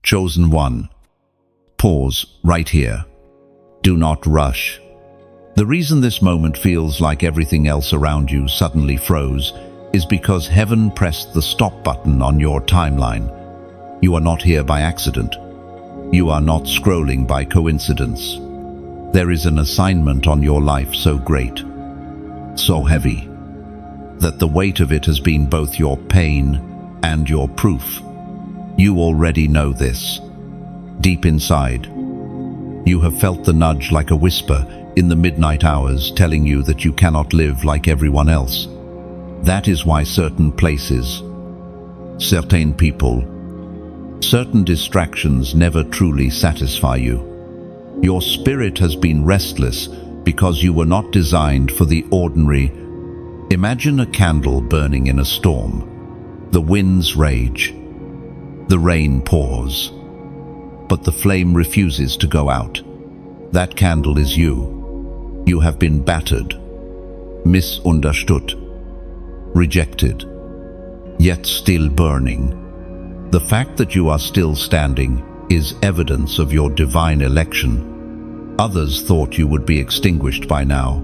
Chosen one. Pause right here. Do not rush. The reason this moment feels like everything else around you suddenly froze is because heaven pressed the stop button on your timeline. You are not here by accident. You are not scrolling by coincidence. There is an assignment on your life so great, so heavy, that the weight of it has been both your pain and your proof. You already know this. Deep inside, you have felt the nudge like a whisper in the midnight hours telling you that you cannot live like everyone else. That is why certain places, certain people, certain distractions never truly satisfy you. Your spirit has been restless because you were not designed for the ordinary. Imagine a candle burning in a storm. The winds rage. The rain pours. But the flame refuses to go out. That candle is you. You have been battered, misunderstood, rejected, yet still burning. The fact that you are still standing is evidence of your divine election. Others thought you would be extinguished by now,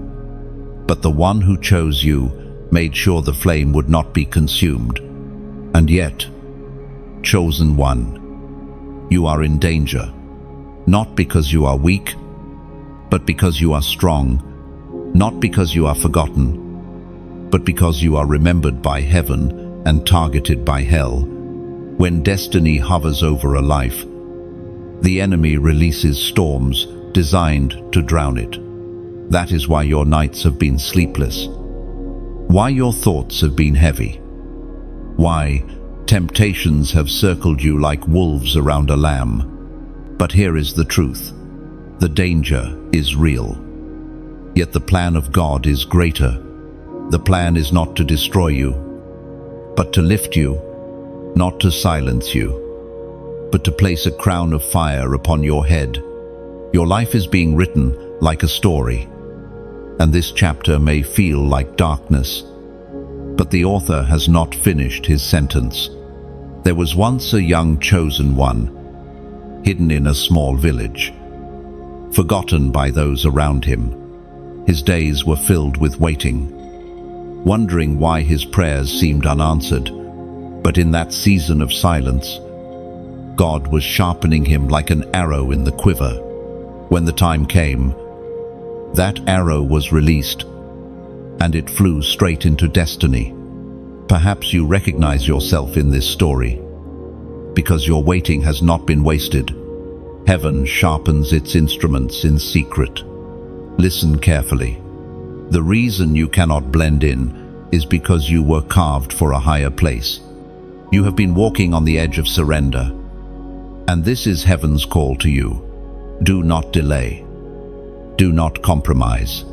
but the one who chose you made sure the flame would not be consumed. And yet, chosen one, you are in danger, not because you are weak, but because you are strong, not because you are forgotten, but because you are remembered by heaven and targeted by hell. When destiny hovers over a life, the enemy releases storms designed to drown it. That is why your nights have been sleepless, why your thoughts have been heavy, why temptations have circled you like wolves around a lamb. But here is the truth. The danger is real. Yet the plan of God is greater. The plan is not to destroy you, but to lift you, not to silence you, but to place a crown of fire upon your head. Your life is being written like a story, and this chapter may feel like darkness, but the author has not finished his sentence. There was once a young chosen one, hidden in a small village, forgotten by those around him. His days were filled with waiting, wondering why his prayers seemed unanswered. But in that season of silence, God was sharpening him like an arrow in the quiver. When the time came, that arrow was released, and it flew straight into destiny. Perhaps you recognize yourself in this story, because your waiting has not been wasted. Heaven sharpens its instruments in secret. Listen carefully. The reason you cannot blend in is because you were carved for a higher place. You have been walking on the edge of surrender, and this is heaven's call to you. Do not delay. Do not compromise.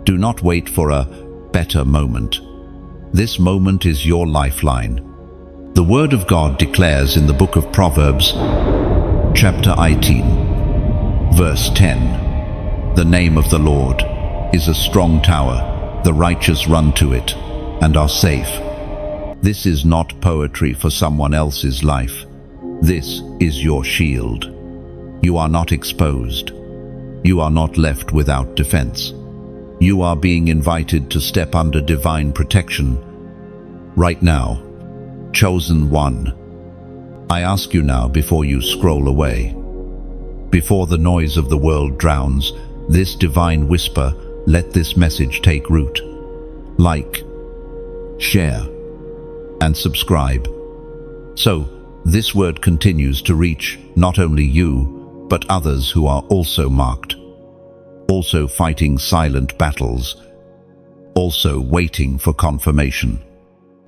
Do not wait for a better moment. This moment is your lifeline. The Word of God declares in the book of Proverbs, chapter 18, verse 10, "The name of the Lord is a strong tower, the righteous run to it and are safe." This is not poetry for someone else's life. This is your shield. You are not exposed. You are not left without defense. You are being invited to step under divine protection. Right now, chosen one, I ask you now, before you scroll away, before the noise of the world drowns this divine whisper, let this message take root. Like, share, and subscribe. So, this word continues to reach not only you, but others who are also marked, also fighting silent battles, also waiting for confirmation.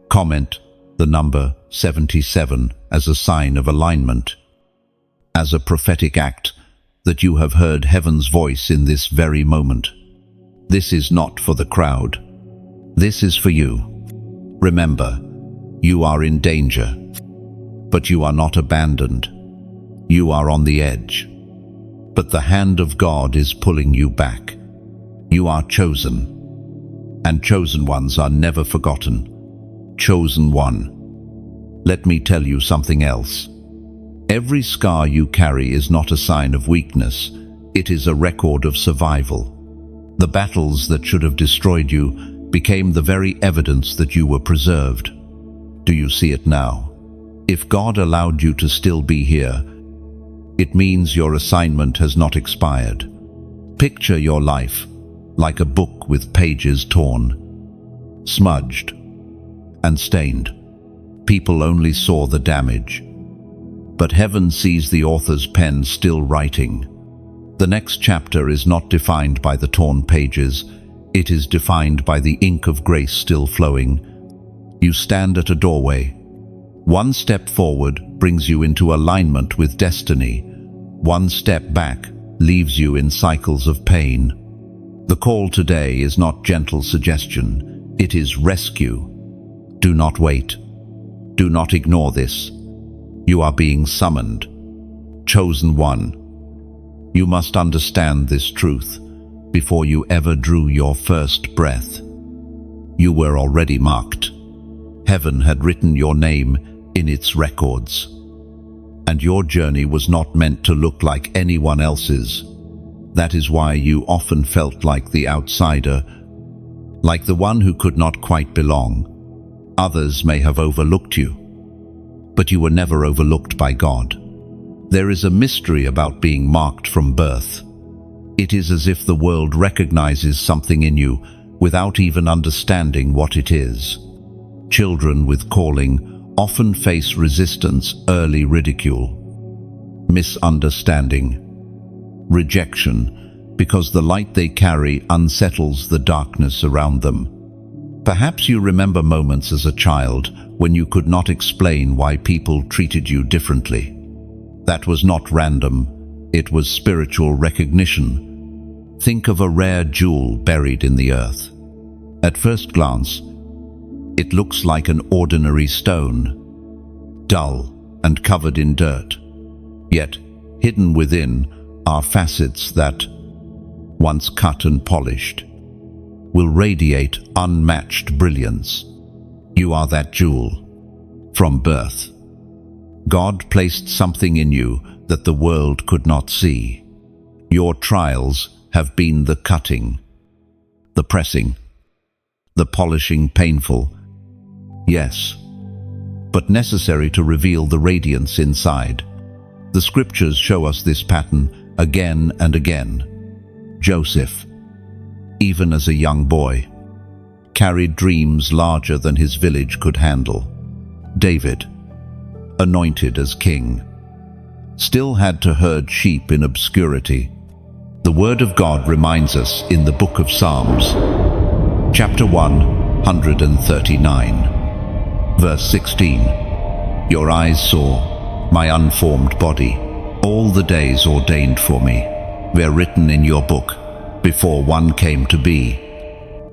Comment the number 77 as a sign of alignment, as a prophetic act that you have heard heaven's voice in this very moment. This is not for the crowd. This is for you. Remember, you are in danger, but you are not abandoned. You are on the edge, but the hand of God is pulling you back. You are chosen, and chosen ones are never forgotten. Chosen one. Let me tell you something else. Every scar you carry is not a sign of weakness. It is a record of survival. The battles that should have destroyed you became the very evidence that you were preserved. Do you see it now? If God allowed you to still be here, it means your assignment has not expired. Picture your life like a book with pages torn, smudged, and stained. People only saw the damage, but heaven sees the author's pen still writing. The next chapter is not defined by the torn pages, it is defined by the ink of grace still flowing. You stand at a doorway. One step forward brings you into alignment with destiny. One step back leaves you in cycles of pain. The call today is not gentle suggestion, it is rescue. Do not wait. Do not ignore this. You are being summoned. Chosen one. You must understand this truth before you ever drew your first breath. You were already marked. Heaven had written your name in its records. And your journey was not meant to look like anyone else's. That is why you often felt like the outsider, like the one who could not quite belong. Others may have overlooked you, but you were never overlooked by God. There is a mystery about being marked from birth. It is as if the world recognizes something in you without even understanding what it is. Children with calling often face resistance, early ridicule, misunderstanding, rejection, because the light they carry unsettles the darkness around them. Perhaps you remember moments as a child when you could not explain why people treated you differently. That was not random, it was spiritual recognition. Think of a rare jewel buried in the earth. At first glance, it looks like an ordinary stone, dull and covered in dirt. Yet, hidden within are facets that, once cut and polished, will radiate unmatched brilliance. You are that jewel. From birth, God placed something in you that the world could not see. Your trials have been the cutting, the pressing, the polishing painful, yes, but necessary to reveal the radiance inside. The scriptures show us this pattern again and again. Joseph, even as a young boy, carried dreams larger than his village could handle. David, anointed as king, still had to herd sheep in obscurity. The Word of God reminds us in the book of Psalms, chapter 139, verse 16, "Your eyes saw my unformed body. All the days ordained for me were written in your book before one came to be."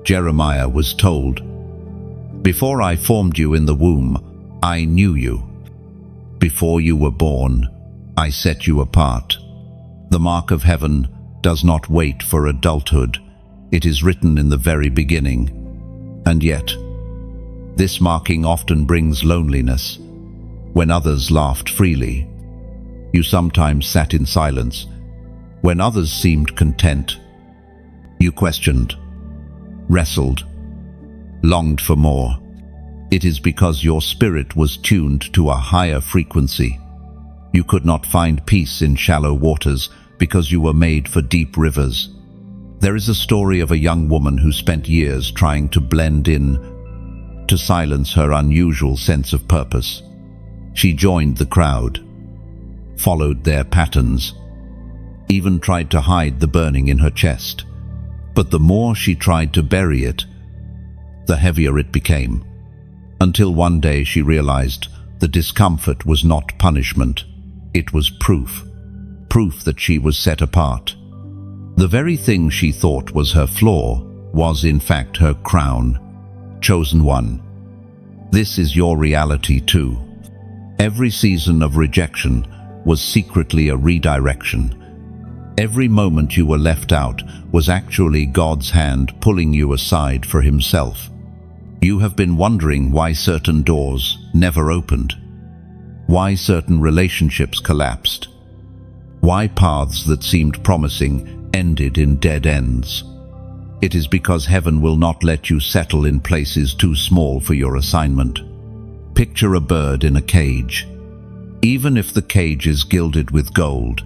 Jeremiah was told, "Before I formed you in the womb, I knew you. Before you were born, I set you apart." The mark of heaven does not wait for adulthood. It is written in the very beginning. And yet, this marking often brings loneliness. When others laughed freely, you sometimes sat in silence. When others seemed content, you questioned, wrestled, longed for more. It is because your spirit was tuned to a higher frequency. You could not find peace in shallow waters because you were made for deep rivers. There is a story of a young woman who spent years trying to blend in, to silence her unusual sense of purpose. She joined the crowd, followed their patterns, even tried to hide the burning in her chest. But the more she tried to bury it, the heavier it became. Until one day she realized the discomfort was not punishment, it was proof. Proof that she was set apart. The very thing she thought was her flaw was in fact her crown. Chosen one. This is your reality too. Every season of rejection was secretly a redirection. Every moment you were left out was actually God's hand pulling you aside for Himself. You have been wondering why certain doors never opened, why certain relationships collapsed, why paths that seemed promising ended in dead ends. It is because heaven will not let you settle in places too small for your assignment. Picture a bird in a cage. Even if the cage is gilded with gold,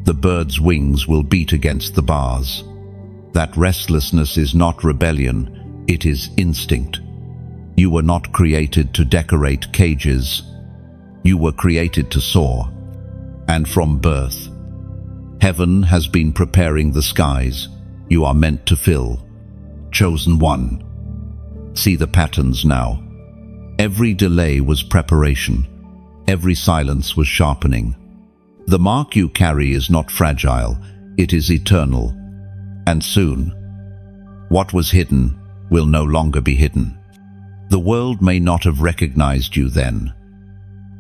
the bird's wings will beat against the bars. That restlessness is not rebellion, it is instinct. You were not created to decorate cages. You were created to soar. And from birth, heaven has been preparing the skies you are meant to fill. Chosen one. See the patterns now. Every delay was preparation. Every silence was sharpening. The mark you carry is not fragile, it is eternal. And soon, what was hidden will no longer be hidden. The world may not have recognized you then,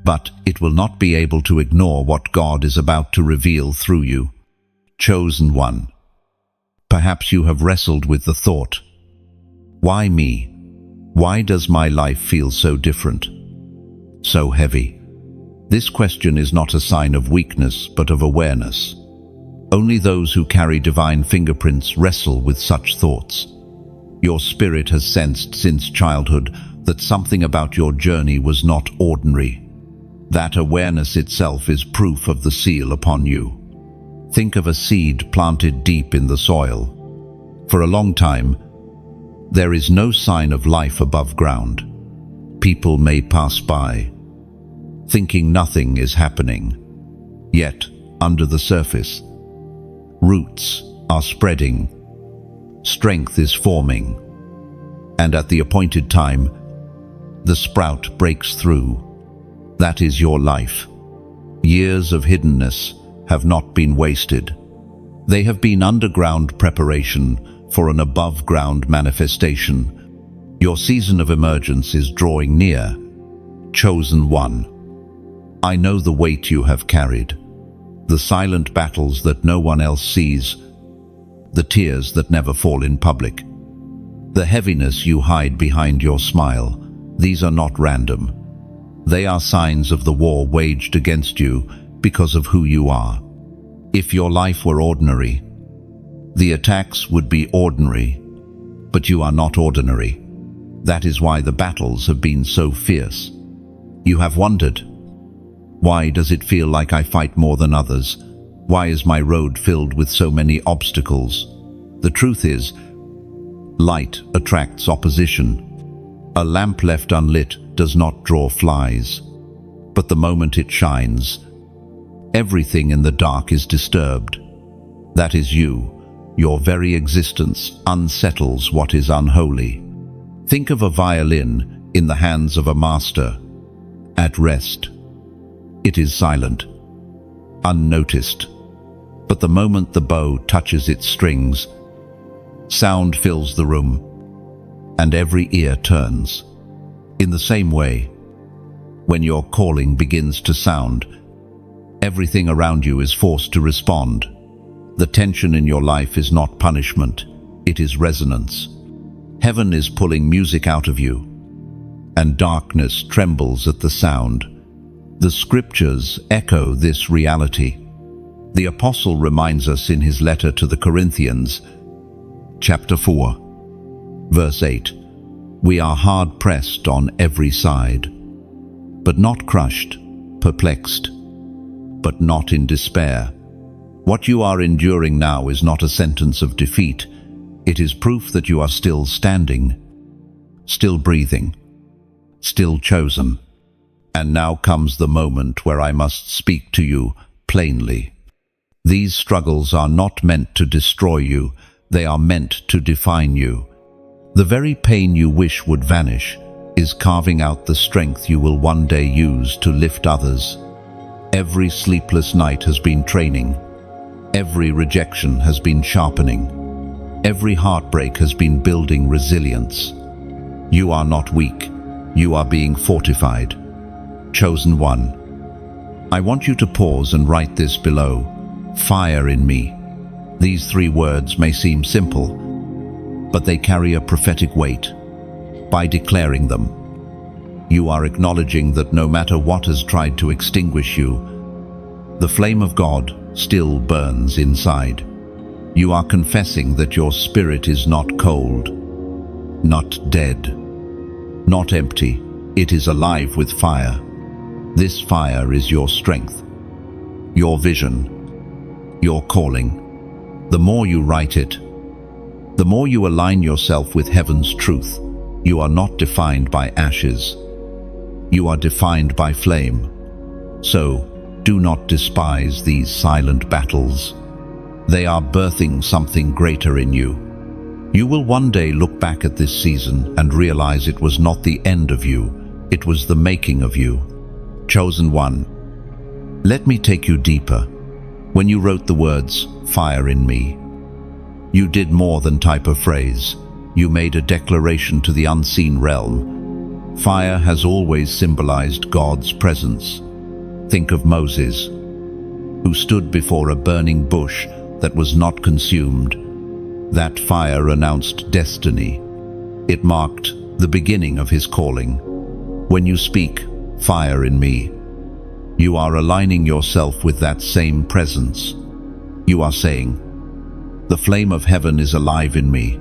but it will not be able to ignore what God is about to reveal through you. Chosen one. Perhaps you have wrestled with the thought, why me? Why does my life feel so different, so heavy? This question is not a sign of weakness, but of awareness. Only those who carry divine fingerprints wrestle with such thoughts. Your spirit has sensed since childhood that something about your journey was not ordinary. That awareness itself is proof of the seal upon you. Think of a seed planted deep in the soil. For a long time, there is no sign of life above ground. People may pass by, thinking nothing is happening. Yet, under the surface, roots are spreading, strength is forming, and at the appointed time, the sprout breaks through. That is your life. Years of hiddenness have not been wasted. They have been underground preparation for an above-ground manifestation. Your season of emergence is drawing near. Chosen one. I know the weight you have carried, the silent battles that no one else sees, the tears that never fall in public, the heaviness you hide behind your smile. These are not random. They are signs of the war waged against you because of who you are. If your life were ordinary, the attacks would be ordinary, but you are not ordinary. That is why the battles have been so fierce. You have wondered, why does it feel like I fight more than others? Why is my road filled with so many obstacles? The truth is, light attracts opposition. A lamp left unlit does not draw flies, but the moment it shines, everything in the dark is disturbed. That is you. Your very existence unsettles what is unholy. Think of a violin in the hands of a master, at rest. It is silent, unnoticed, but the moment the bow touches its strings, sound fills the room, and every ear turns. In the same way, when your calling begins to sound, everything around you is forced to respond. The tension in your life is not punishment, it is resonance. Heaven is pulling music out of you, and darkness trembles at the sound. The scriptures echo this reality. The apostle reminds us in his letter to the Corinthians, chapter 4, verse 8, "We are hard-pressed on every side, but not crushed, perplexed, but not in despair." What you are enduring now is not a sentence of defeat. It is proof that you are still standing, still breathing, still chosen. And now comes the moment where I must speak to you plainly. These struggles are not meant to destroy you, they are meant to define you. The very pain you wish would vanish is carving out the strength you will one day use to lift others. Every sleepless night has been training. Every rejection has been sharpening. Every heartbreak has been building resilience. You are not weak, you are being fortified. Chosen one. I want you to pause and write this below. Fire in me. These 3 words may seem simple, but they carry a prophetic weight. By declaring them, You are acknowledging that no matter what has tried to extinguish you, the flame of God still burns inside. You are confessing that your spirit is not cold, not dead, not empty. It is alive with fire. This fire is your strength, your vision, your calling. The more you write it, the more you align yourself with heaven's truth. You are not defined by ashes. You are defined by flame. So, do not despise these silent battles. They are birthing something greater in you. You will one day look back at this season and realize it was not the end of you, it was the making of you. Chosen one, let me take you deeper. When you wrote the words, "Fire in me," you did more than type a phrase. You made a declaration to the unseen realm. Fire has always symbolized God's presence. Think of Moses, who stood before a burning bush that was not consumed. That fire announced destiny. It marked the beginning of his calling. When you speak, "Fire in me," you are aligning yourself with that same presence. You are saying, "The flame of heaven is alive in me,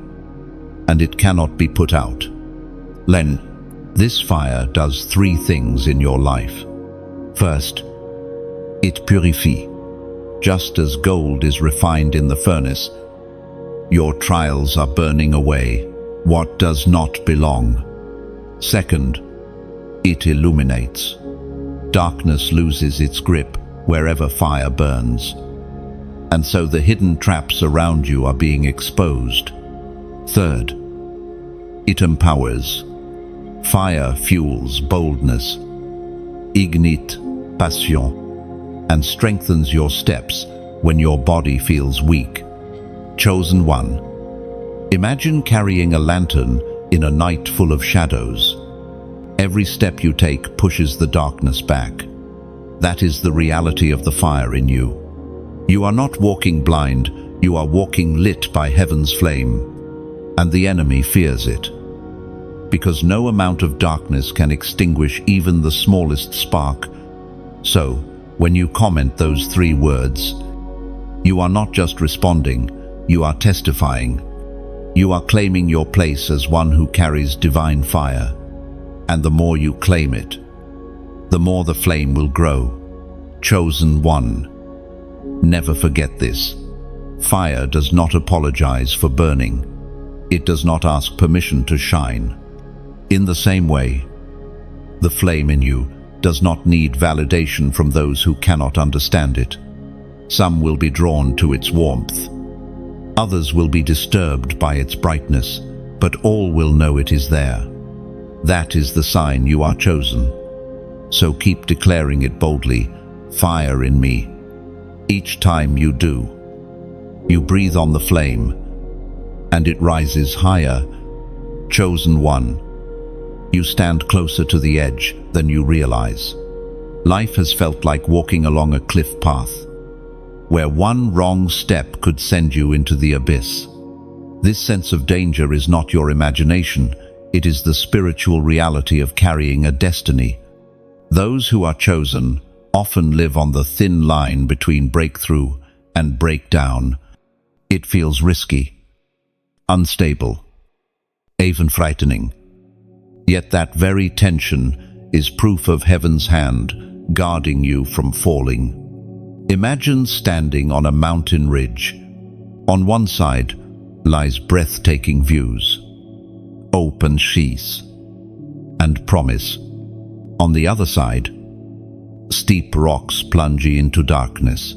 and it cannot be put out." Len, this fire does three things in your life. First, it purifies. Just as gold is refined in the furnace, your trials are burning away what does not belong. Second, it illuminates. Darkness loses its grip wherever fire burns, and so the hidden traps around you are being exposed. Third, it empowers. Fire fuels boldness, ignite passion, and strengthens your steps when your body feels weak. Chosen one, imagine carrying a lantern in a night full of shadows. Every step you take pushes the darkness back. That is the reality of the fire in you. You are not walking blind, you are walking lit by heaven's flame, and the enemy fears it. Because no amount of darkness can extinguish even the smallest spark. So, when you comment those three words, you are not just responding, you are testifying. You are claiming your place as one who carries divine fire. And the more you claim it, the more the flame will grow. Chosen one, never forget this. Fire does not apologize for burning. It does not ask permission to shine. In the same way, the flame in you does not need validation from those who cannot understand it. Some will be drawn to its warmth. Others will be disturbed by its brightness, but all will know it is there. That is the sign you are chosen. So keep declaring it boldly, "Fire in me." Each time you do, you breathe on the flame, and it rises higher. Chosen one, you stand closer to the edge than you realize. Life has felt like walking along a cliff path, where one wrong step could send you into the abyss. This sense of danger is not your imagination, it is the spiritual reality of carrying a destiny. Those who are chosen often live on the thin line between breakthrough and breakdown. It feels risky, unstable, even frightening. Yet that very tension is proof of heaven's hand guarding you from falling. Imagine standing on a mountain ridge. On one side lies breathtaking views, open seas, and promise. On the other side, steep rocks plunge into darkness.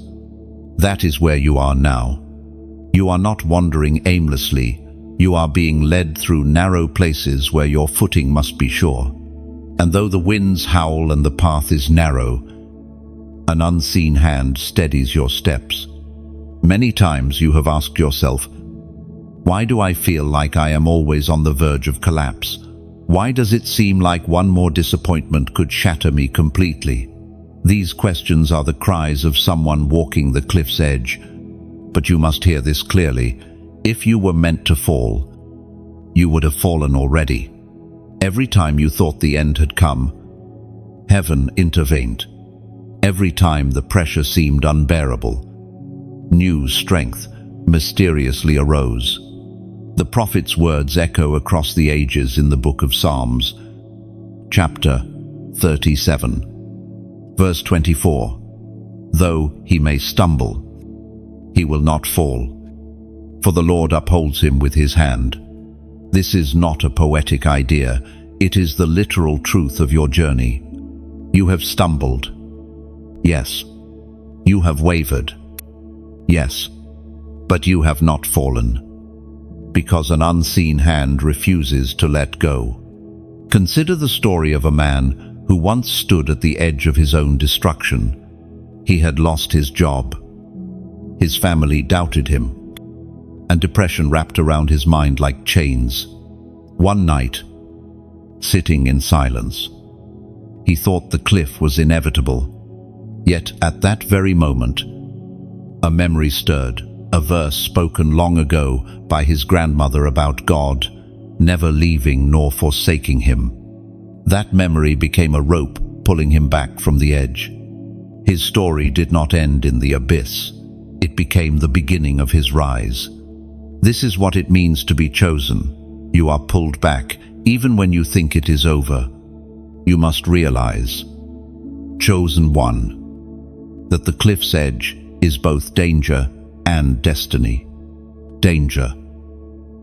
That is where you are now. You are not wandering aimlessly. You are being led through narrow places where your footing must be sure. And though the winds howl and the path is narrow, an unseen hand steadies your steps. Many times you have asked yourself, why do I feel like I am always on the verge of collapse? Why does it seem like one more disappointment could shatter me completely? These questions are the cries of someone walking the cliff's edge. But you must hear this clearly. If you were meant to fall, you would have fallen already. Every time you thought the end had come, heaven intervened. Every time the pressure seemed unbearable, new strength mysteriously arose. The prophet's words echo across the ages in the book of Psalms, chapter 37, verse 24. Though he may stumble, he will not fall, for the Lord upholds him with his hand. This is not a poetic idea, it is the literal truth of your journey. You have stumbled. Yes. You have wavered. Yes. But you have not fallen, because an unseen hand refuses to let go. Consider the story of a man who once stood at the edge of his own destruction. He had lost his job. His family doubted him, and depression wrapped around his mind like chains. One night, sitting in silence, he thought the cliff was inevitable. Yet at that very moment, a memory stirred, a verse spoken long ago by his grandmother about God, never leaving nor forsaking him. That memory became a rope pulling him back from the edge. His story did not end in the abyss. It became the beginning of his rise. This is what it means to be chosen. You are pulled back, even when you think it is over. You must realize, chosen one, that the cliff's edge is both danger and destiny. Danger,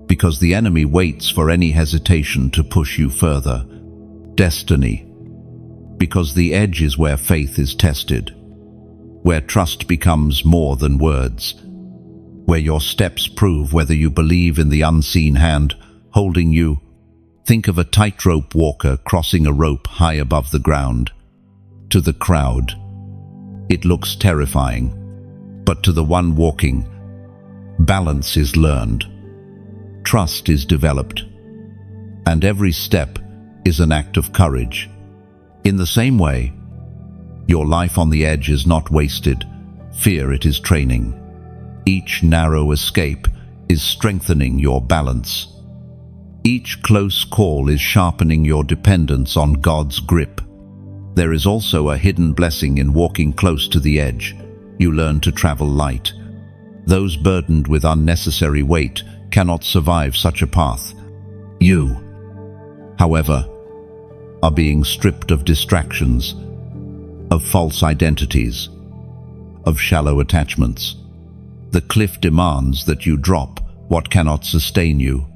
because the enemy waits for any hesitation to push you further. Destiny, because the edge is where faith is tested, where trust becomes more than words, where your steps prove whether you believe in the unseen hand holding you. Think of a tightrope walker crossing a rope high above the ground. To the crowd, it looks terrifying, but to the one walking, balance is learned, trust is developed, and every step is an act of courage. In the same way, your life on the edge is not wasted. Fear it is training. Each narrow escape is strengthening your balance. Each close call is sharpening your dependence on God's grip. There is also a hidden blessing in walking close to the edge. You learn to travel light. Those burdened with unnecessary weight cannot survive such a path. You, however, are being stripped of distractions, of false identities, of shallow attachments. The cliff demands that you drop what cannot sustain you.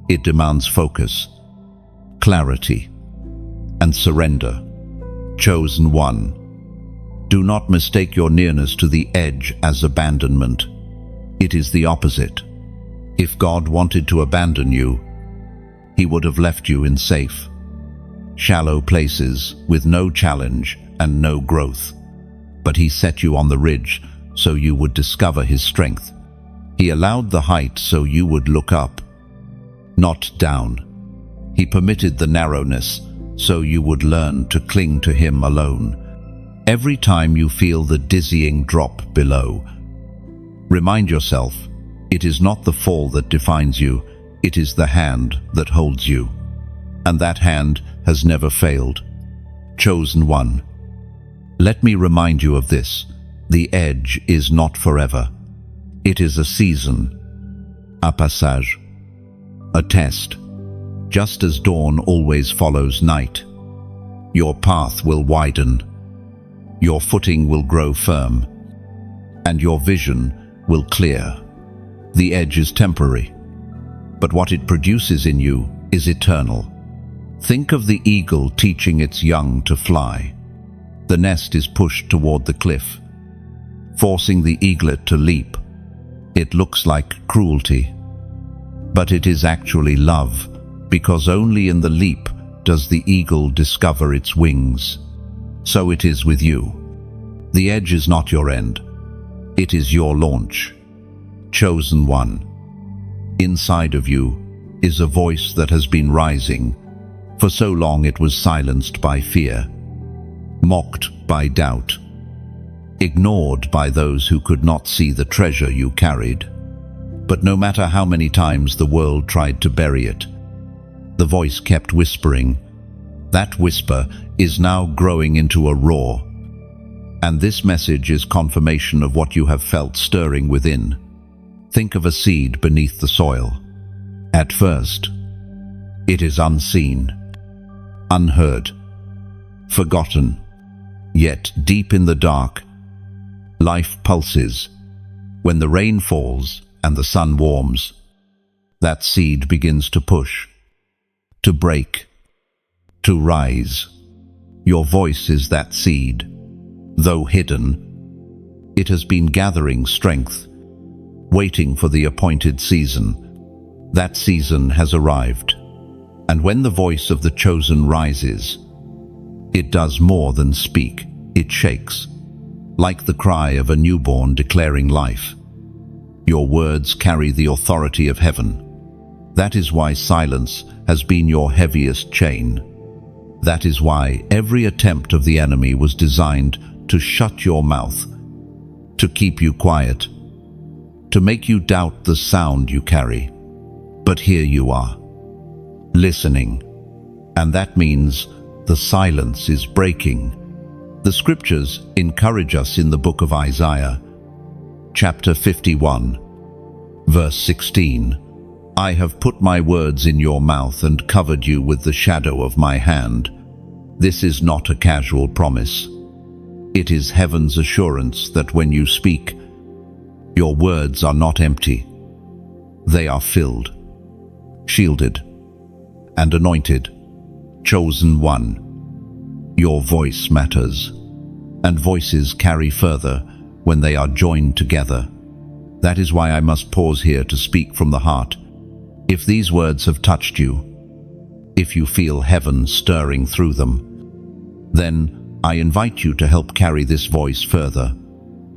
It demands focus, clarity, and surrender. Chosen one, do not mistake your nearness to the edge as abandonment. It is the opposite. If God wanted to abandon you, He would have left you in safe, shallow places with no challenge and no growth. But He set you on the ridge so you would discover His strength. He allowed the height so you would look up, not down. He permitted the narrowness so you would learn to cling to Him alone. Every time you feel the dizzying drop below, remind yourself, it is not the fall that defines you, it is the hand that holds you. And that hand has never failed. Chosen one, let me remind you of this. The edge is not forever. It is a season, a passage, a test. Just as dawn always follows night, your path will widen, your footing will grow firm, and your vision will clear. The edge is temporary, but what it produces in you is eternal. Think of the eagle teaching its young to fly. The nest is pushed toward the cliff, forcing the eaglet to leap. It looks like cruelty, but it is actually love, because only in the leap does the eagle discover its wings. So it is with you. The edge is not your end. It is your launch. Chosen one. Inside of you is a voice that has been rising. For so long it was silenced by fear, mocked by doubt, ignored by those who could not see the treasure you carried. But no matter how many times the world tried to bury it, The voice kept whispering. That whisper is now growing into a roar. And this message is confirmation of what you have felt stirring within. Think of a seed beneath the soil. At first, it is unseen, unheard, forgotten. Yet deep in the dark, life pulses. When the rain falls and the sun warms, that seed begins to push, to break, to rise. Your voice is that seed. Though hidden, it has been gathering strength, waiting for the appointed season. That season has arrived. And when the voice of the chosen rises, it does more than speak, it shakes, like the cry of a newborn declaring life. Your words carry the authority of heaven. That is why silence has been your heaviest chain. That is why every attempt of the enemy was designed to shut your mouth, to keep you quiet, to make you doubt the sound you carry. But here you are, listening, and that means the silence is breaking. The scriptures encourage us in the book of Isaiah, chapter 51, verse 16. I have put my words in your mouth and covered you with the shadow of my hand. This is not a casual promise. It is heaven's assurance that when you speak, your words are not empty. They are filled, shielded, and anointed. Chosen one. Your voice matters, and voices carry further when they are joined together. That is why I must pause here to speak from the heart. If these words have touched you, if you feel heaven stirring through them, then I invite you to help carry this voice further.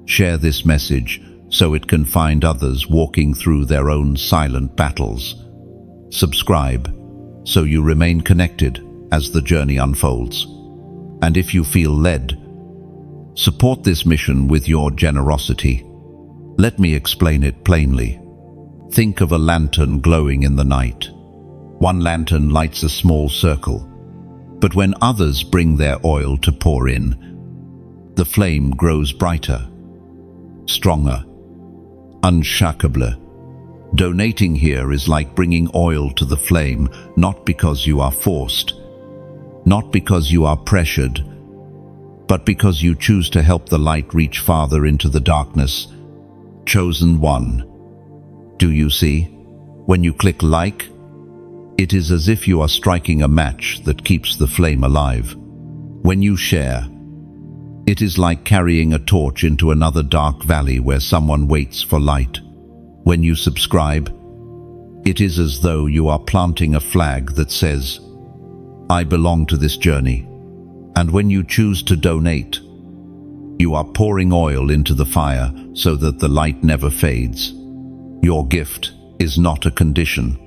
Share this message so it can find others walking through their own silent battles. Subscribe so you remain connected as the journey unfolds. And if you feel led, support this mission with your generosity. Let me explain it plainly. Think of a lantern glowing in the night. One lantern lights a small circle, but when others bring their oil to pour in, the flame grows brighter, stronger, unshakable. Donating here is like bringing oil to the flame, not because you are forced, not because you are pressured, but because you choose to help the light reach farther into the darkness. Chosen one. Do you see? When you click like, it is as if you are striking a match that keeps the flame alive. When you share, it is like carrying a torch into another dark valley where someone waits for light. When you subscribe, it is as though you are planting a flag that says, I belong to this journey. And when you choose to donate, you are pouring oil into the fire so that the light never fades. Your gift is not a condition.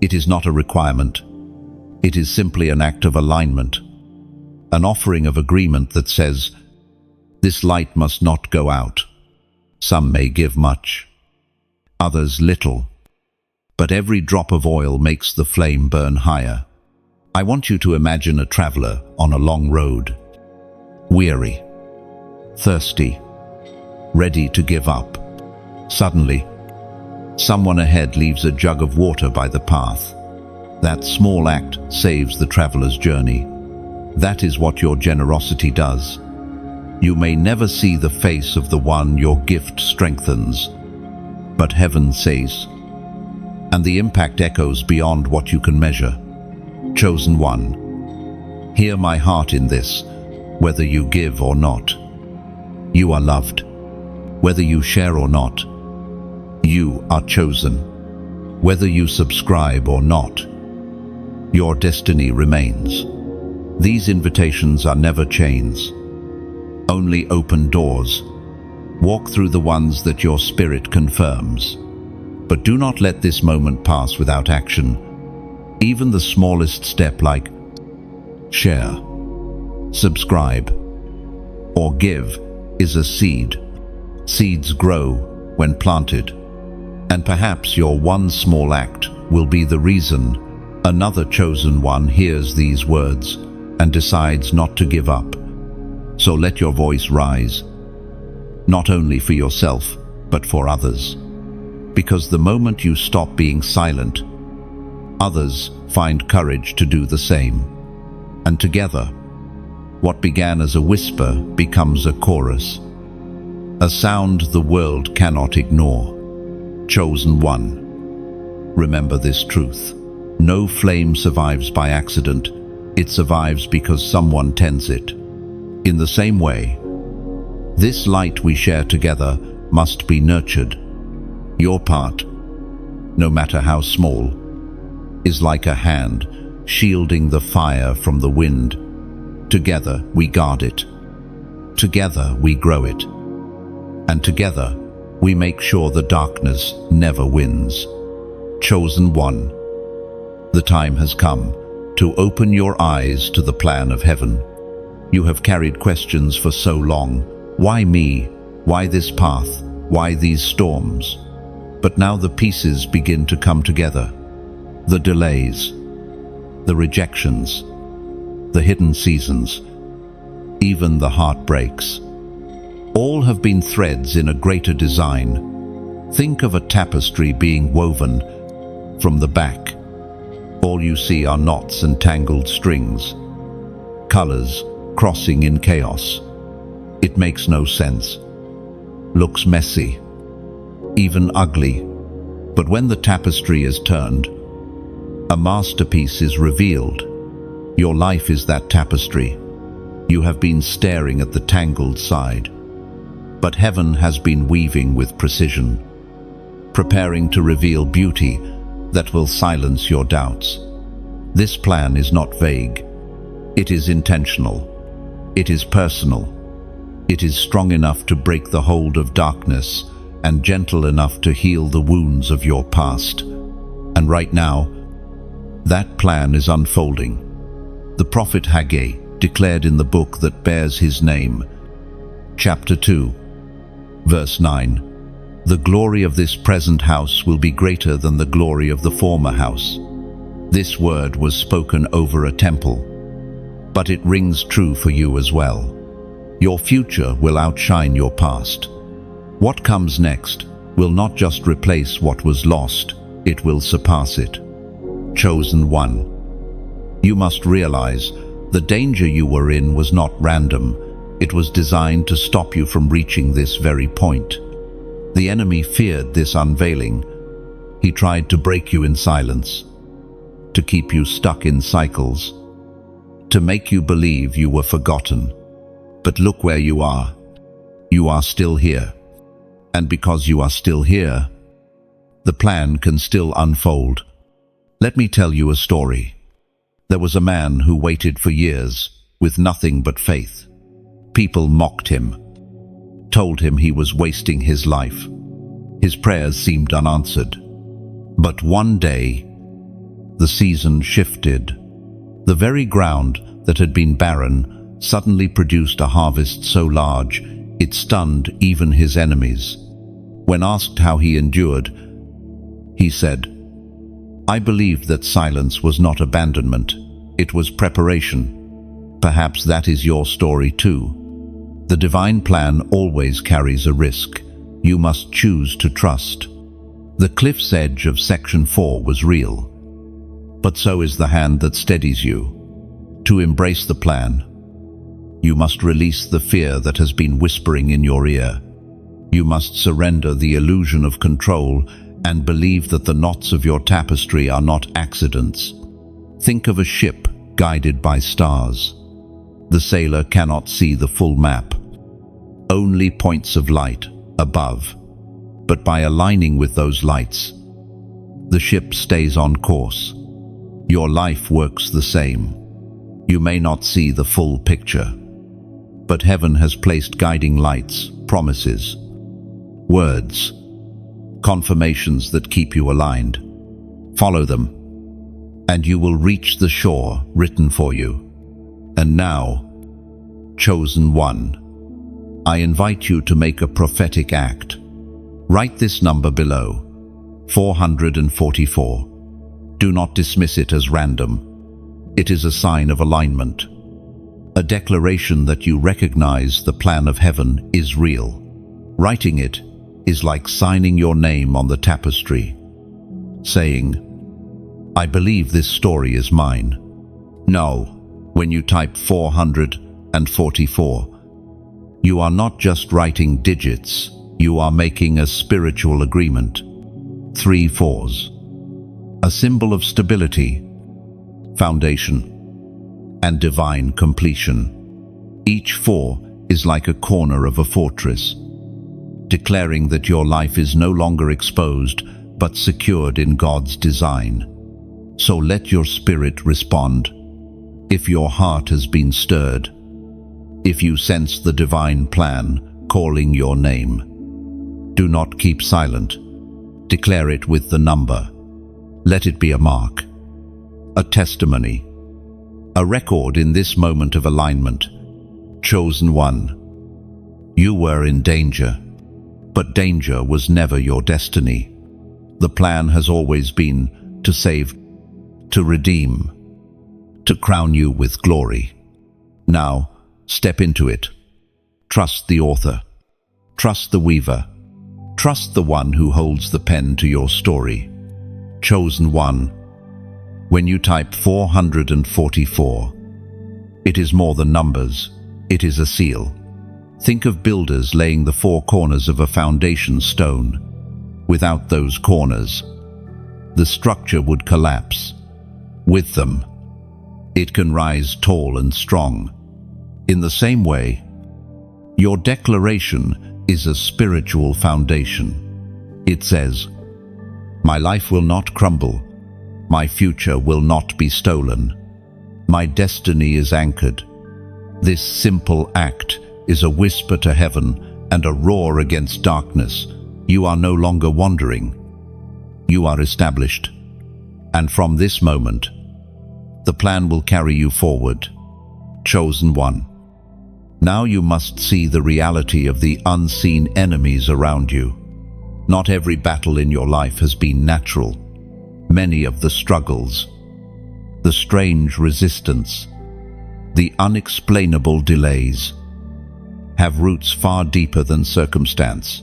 It is not a requirement. It is simply an act of alignment, an offering of agreement that says, this light must not go out. Some may give much, others little, but every drop of oil makes the flame burn higher. I want you to imagine a traveler on a long road, weary, thirsty, ready to give up. Suddenly, someone ahead leaves a jug of water by the path. That small act saves the traveler's journey. That is what your generosity does. You may never see the face of the one your gift strengthens, but heaven says, and the impact echoes beyond what you can measure. Chosen one, hear my heart in this, whether you give or not. You are loved, whether you share or not. You are chosen, whether you subscribe or not. Your destiny remains. These invitations are never chains, only open doors. Walk through the ones that your spirit confirms. But do not let this moment pass without action. Even the smallest step like share, subscribe, or give is a seed. Seeds grow when planted. And perhaps your one small act will be the reason Another chosen one hears these words and decides not to give up. So let your voice rise, not only for yourself, but for others. Because the moment you stop being silent, others find courage to do the same. And together, what began as a whisper becomes a chorus, a sound the world cannot ignore. Chosen one. Remember this truth. No flame survives by accident. It survives because someone tends it. In the same way, this light we share together must be nurtured. Your part, no matter how small, is like a hand shielding the fire from the wind. Together we guard it. Together we grow it. And together we make sure the darkness never wins. Chosen one. The time has come to open your eyes to the plan of heaven. You have carried questions for so long. Why me? Why this path? Why these storms? But now the pieces begin to come together. The delays, the rejections, the hidden seasons, even the heartbreaks. All have been threads in a greater design. Think of a tapestry being woven from the back. All you see are knots and tangled strings, colors crossing in chaos. It makes no sense, looks messy, even ugly. But when the tapestry is turned, a masterpiece is revealed. Your life is that tapestry. You have been staring at the tangled side, but heaven has been weaving with precision, preparing to reveal beauty that will silence your doubts. This plan is not vague. It is intentional. It is personal. It is strong enough to break the hold of darkness and gentle enough to heal the wounds of your past. And right now, that plan is unfolding. The prophet Haggai declared in the book that bears his name, chapter 2, verse 9, "The glory of this present house will be greater than the glory of the former house." This word was spoken over a temple, but it rings true for you as well. Your future will outshine your past. What comes next will not just replace what was lost, it will surpass it. Chosen one. You must realize the danger you were in was not random. It was designed to stop you from reaching this very point. The enemy feared this unveiling. He tried to break you in silence, to keep you stuck in cycles, to make you believe you were forgotten. But look where you are. You are still here. And because you are still here, the plan can still unfold. Let me tell you a story. There was a man who waited for years with nothing but faith. People mocked him, told him he was wasting his life. His prayers seemed unanswered. But one day, the season shifted. The very ground that had been barren suddenly produced a harvest so large it stunned even his enemies. When asked how he endured, he said, "I believed that silence was not abandonment, it was preparation." Perhaps that is your story too. The divine plan always carries a risk. You must choose to trust. The cliff's edge of section 4 was real, but so is the hand that steadies you. To embrace the plan, you must release the fear that has been whispering in your ear. You must surrender the illusion of control and believe that the knots of your tapestry are not accidents. Think of a ship guided by stars. The sailor cannot see the full map, only points of light above. But by aligning with those lights, the ship stays on course. Your life works the same. You may not see the full picture, but heaven has placed guiding lights, promises, words, confirmations that keep you aligned. Follow them, and you will reach the shore written for you. And now, chosen one, I invite you to make a prophetic act. Write this number below, 444. Do not dismiss it as random. It is a sign of alignment, a declaration that you recognize the plan of heaven is real. Writing it is like signing your name on the tapestry, saying, "I believe this story is mine." No, when you type 444, you are not just writing digits, you are making a spiritual agreement. 3 fours, a symbol of stability, foundation, and divine completion. Each 4 is like a corner of a fortress, declaring that your life is no longer exposed but secured in God's design. So let your spirit respond. If your heart has been stirred, if you sense the divine plan calling your name, do not keep silent. Declare it with the number. Let it be a mark, a testimony, a record in this moment of alignment. Chosen one, you were in danger, but danger was never your destiny. The plan has always been to save, to redeem, to crown you with glory. Now, step into it. Trust the author. Trust the weaver. Trust the one who holds the pen to your story. Chosen one. When you type 444, it is more than numbers. It is a seal. Think of builders laying the 4 corners of a foundation stone. Without those corners, the structure would collapse. With them, it can rise tall and strong. In the same way, your declaration is a spiritual foundation. It says, "My life will not crumble. My future will not be stolen. My destiny is anchored." This simple act is a whisper to heaven and a roar against darkness. You are no longer wandering. You are established. And from this moment, the plan will carry you forward. Chosen one. Now you must see the reality of the unseen enemies around you. Not every battle in your life has been natural. Many of the struggles, the strange resistance, the unexplainable delays, have roots far deeper than circumstance.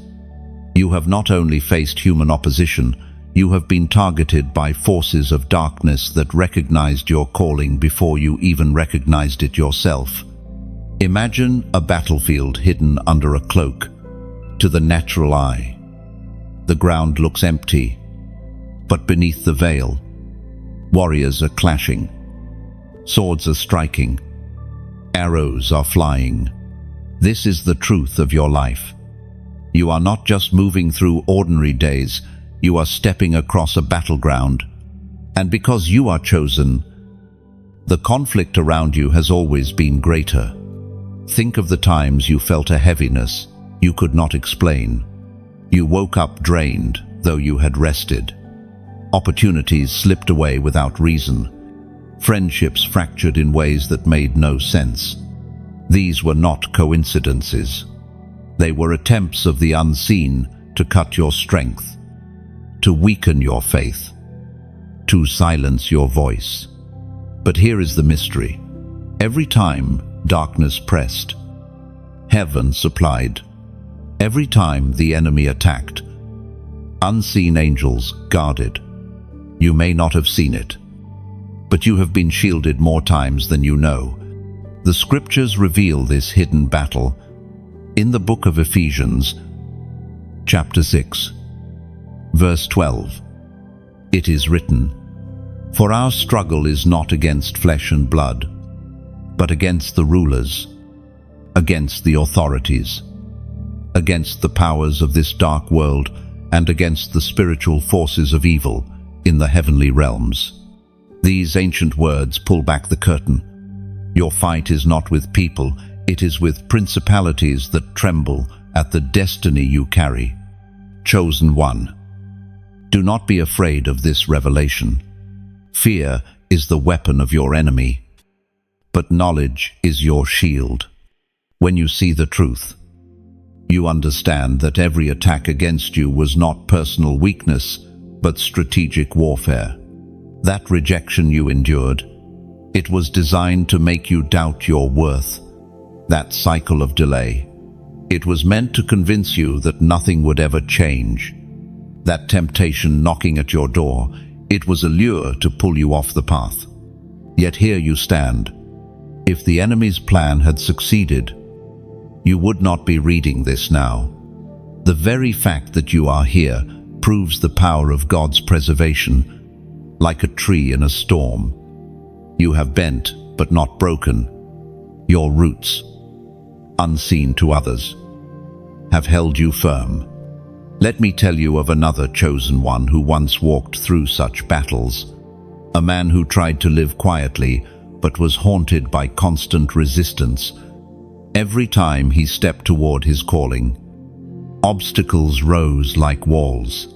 You have not only faced human opposition, you have been targeted by forces of darkness that recognized your calling before you even recognized it yourself. Imagine a battlefield hidden under a cloak. To the natural eye, the ground looks empty, but beneath the veil, warriors are clashing, swords are striking, arrows are flying. This is the truth of your life. You are not just moving through ordinary days, you are stepping across a battleground. And because you are chosen, the conflict around you has always been greater. Think of the times you felt a heaviness you could not explain. You woke up drained, though you had rested. Opportunities slipped away without reason. Friendships fractured in ways that made no sense. These were not coincidences. They were attempts of the unseen to cut your strength, to weaken your faith, to silence your voice. But here is the mystery. Every time darkness pressed, heaven supplied. Every time the enemy attacked, unseen angels guarded. You may not have seen it, but you have been shielded more times than you know. The scriptures reveal this hidden battle. In the book of Ephesians, chapter 6, verse 12, it is written, "For our struggle is not against flesh and blood, but against the rulers, against the authorities, against the powers of this dark world, and against the spiritual forces of evil in the heavenly realms." These ancient words pull back the curtain. Your fight is not with people, it is with principalities that tremble at the destiny you carry. Chosen one. Do not be afraid of this revelation. Fear is the weapon of your enemy, but knowledge is your shield. When you see the truth, you understand that every attack against you was not personal weakness, but strategic warfare. That rejection you endured, it was designed to make you doubt your worth. That cycle of delay, it was meant to convince you that nothing would ever change. That temptation knocking at your door, it was a lure to pull you off the path. Yet here you stand. If the enemy's plan had succeeded, you would not be reading this now. The very fact that you are here proves the power of God's preservation. Like a tree in a storm, you have bent but not broken. Your roots, unseen to others, have held you firm. Let me tell you of another chosen one who once walked through such battles. A man who tried to live quietly but was haunted by constant resistance. Every time he stepped toward his calling, obstacles rose like walls.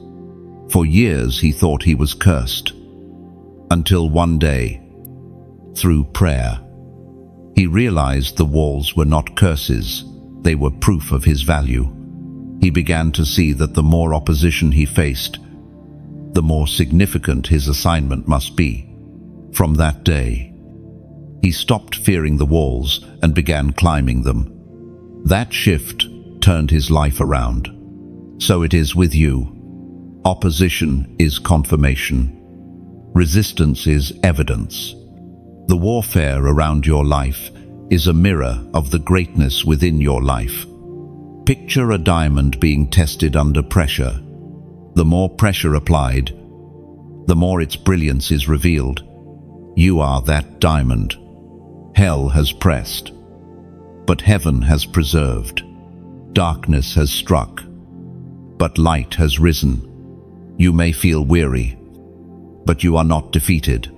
For years he thought he was cursed. Until one day, through prayer, he realized the walls were not curses, they were proof of his value. He began to see that the more opposition he faced, the more significant his assignment must be. From that day, he stopped fearing the walls and began climbing them. That shift turned his life around. So it is with you. Opposition is confirmation. Resistance is evidence. The warfare around your life is a mirror of the greatness within your life. Picture a diamond being tested under pressure. The more pressure applied, the more its brilliance is revealed. You are that diamond. Hell has pressed, but heaven has preserved. Darkness has struck, but light has risen. You may feel weary, but you are not defeated.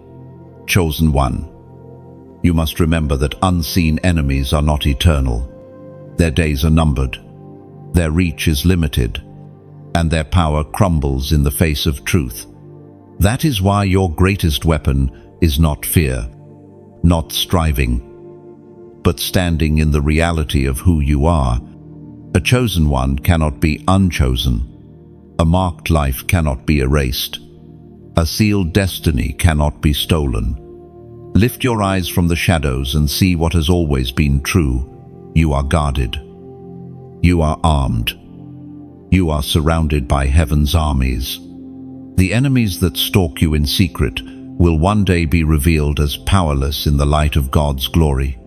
Chosen one, you must remember that unseen enemies are not eternal. Their days are numbered, their reach is limited, and their power crumbles in the face of truth. That is why your greatest weapon is not fear, not striving, but standing in the reality of who you are. A chosen one cannot be unchosen. A marked life cannot be erased. A sealed destiny cannot be stolen. Lift your eyes from the shadows and see what has always been true. You are guarded. You are armed. You are surrounded by heaven's armies. The enemies that stalk you in secret will one day be revealed as powerless in the light of God's glory.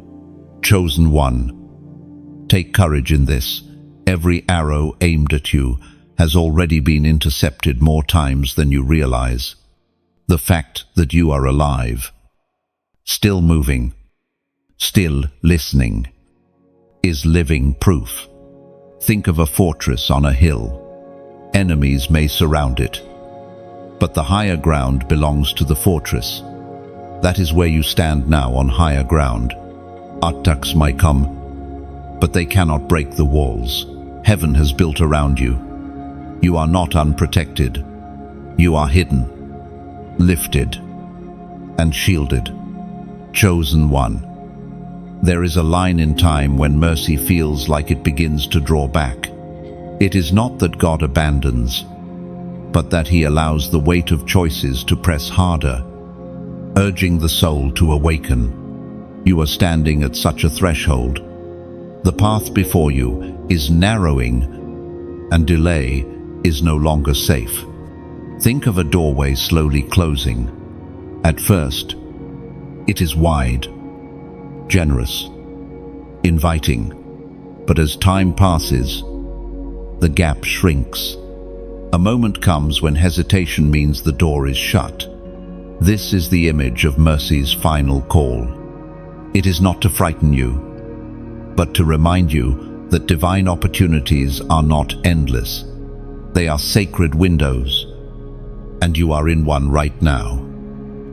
Chosen one, take courage in this. Every arrow aimed at you has already been intercepted more times than you realize. The fact that you are alive, still moving, still listening, is living proof. Think of a fortress on a hill. Enemies may surround it, but the higher ground belongs to the fortress. That is where you stand now, on higher ground. Attacks might come, but they cannot break the walls. Heaven has built around you. You are not unprotected. You are hidden, lifted, and shielded. Chosen one. There is a line in time when mercy feels like it begins to draw back. It is not that God abandons, but that He allows the weight of choices to press harder, urging the soul to awaken. You are standing at such a threshold. The path before you is narrowing, and delay is no longer safe. Think of a doorway slowly closing. At first, it is wide, generous, inviting, but as time passes, the gap shrinks. A moment comes when hesitation means the door is shut. This is the image of mercy's final call. It is not to frighten you, but to remind you that divine opportunities are not endless. They are sacred windows, and you are in one right now.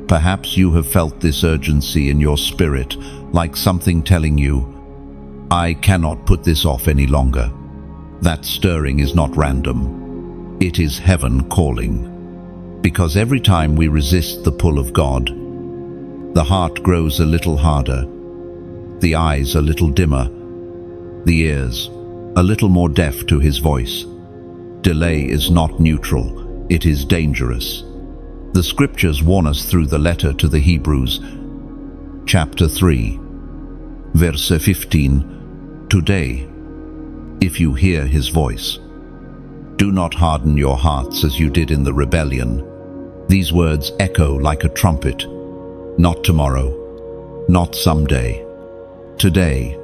Perhaps you have felt this urgency in your spirit, like something telling you, I cannot put this off any longer. That stirring is not random. It is heaven calling. Because every time we resist the pull of God, the heart grows a little harder, the eyes a little dimmer, the ears a little more deaf to His voice. Delay is not neutral, it is dangerous. The scriptures warn us through the letter to the Hebrews, chapter 3, verse 15, "Today, if you hear his voice, do not harden your hearts as you did in the rebellion." These words echo like a trumpet. Not tomorrow, not someday. Today.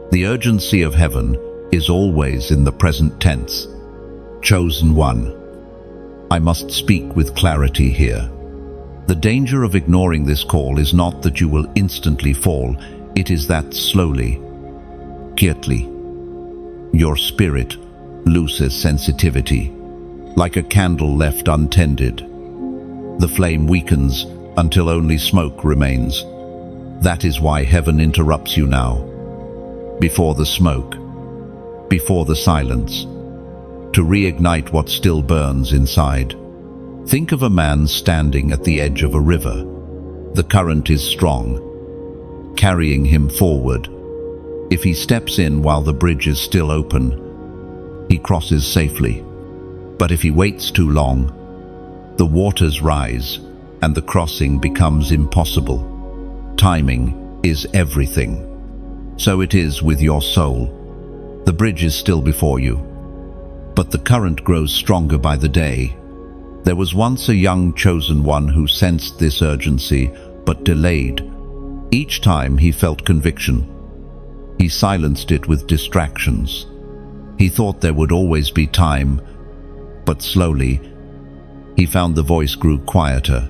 The urgency of heaven is always in the present tense. Chosen one. I must speak with clarity here. The danger of ignoring this call is not that you will instantly fall, it is that slowly, quietly, your spirit loses sensitivity. Like a candle left untended, the flame weakens until only smoke remains. That is why heaven interrupts you now, before the smoke, before the silence, to reignite what still burns inside. Think of a man standing at the edge of a river. The current is strong, carrying him forward. If he steps in while the bridge is still open, he crosses safely. But if he waits too long, the waters rise and the crossing becomes impossible. Timing is everything. So it is with your soul. The bridge is still before you, but the current grows stronger by the day. There was once a young chosen one who sensed this urgency, but delayed. Each time he felt conviction, he silenced it with distractions. He thought there would always be time, but slowly, he found the voice grew quieter.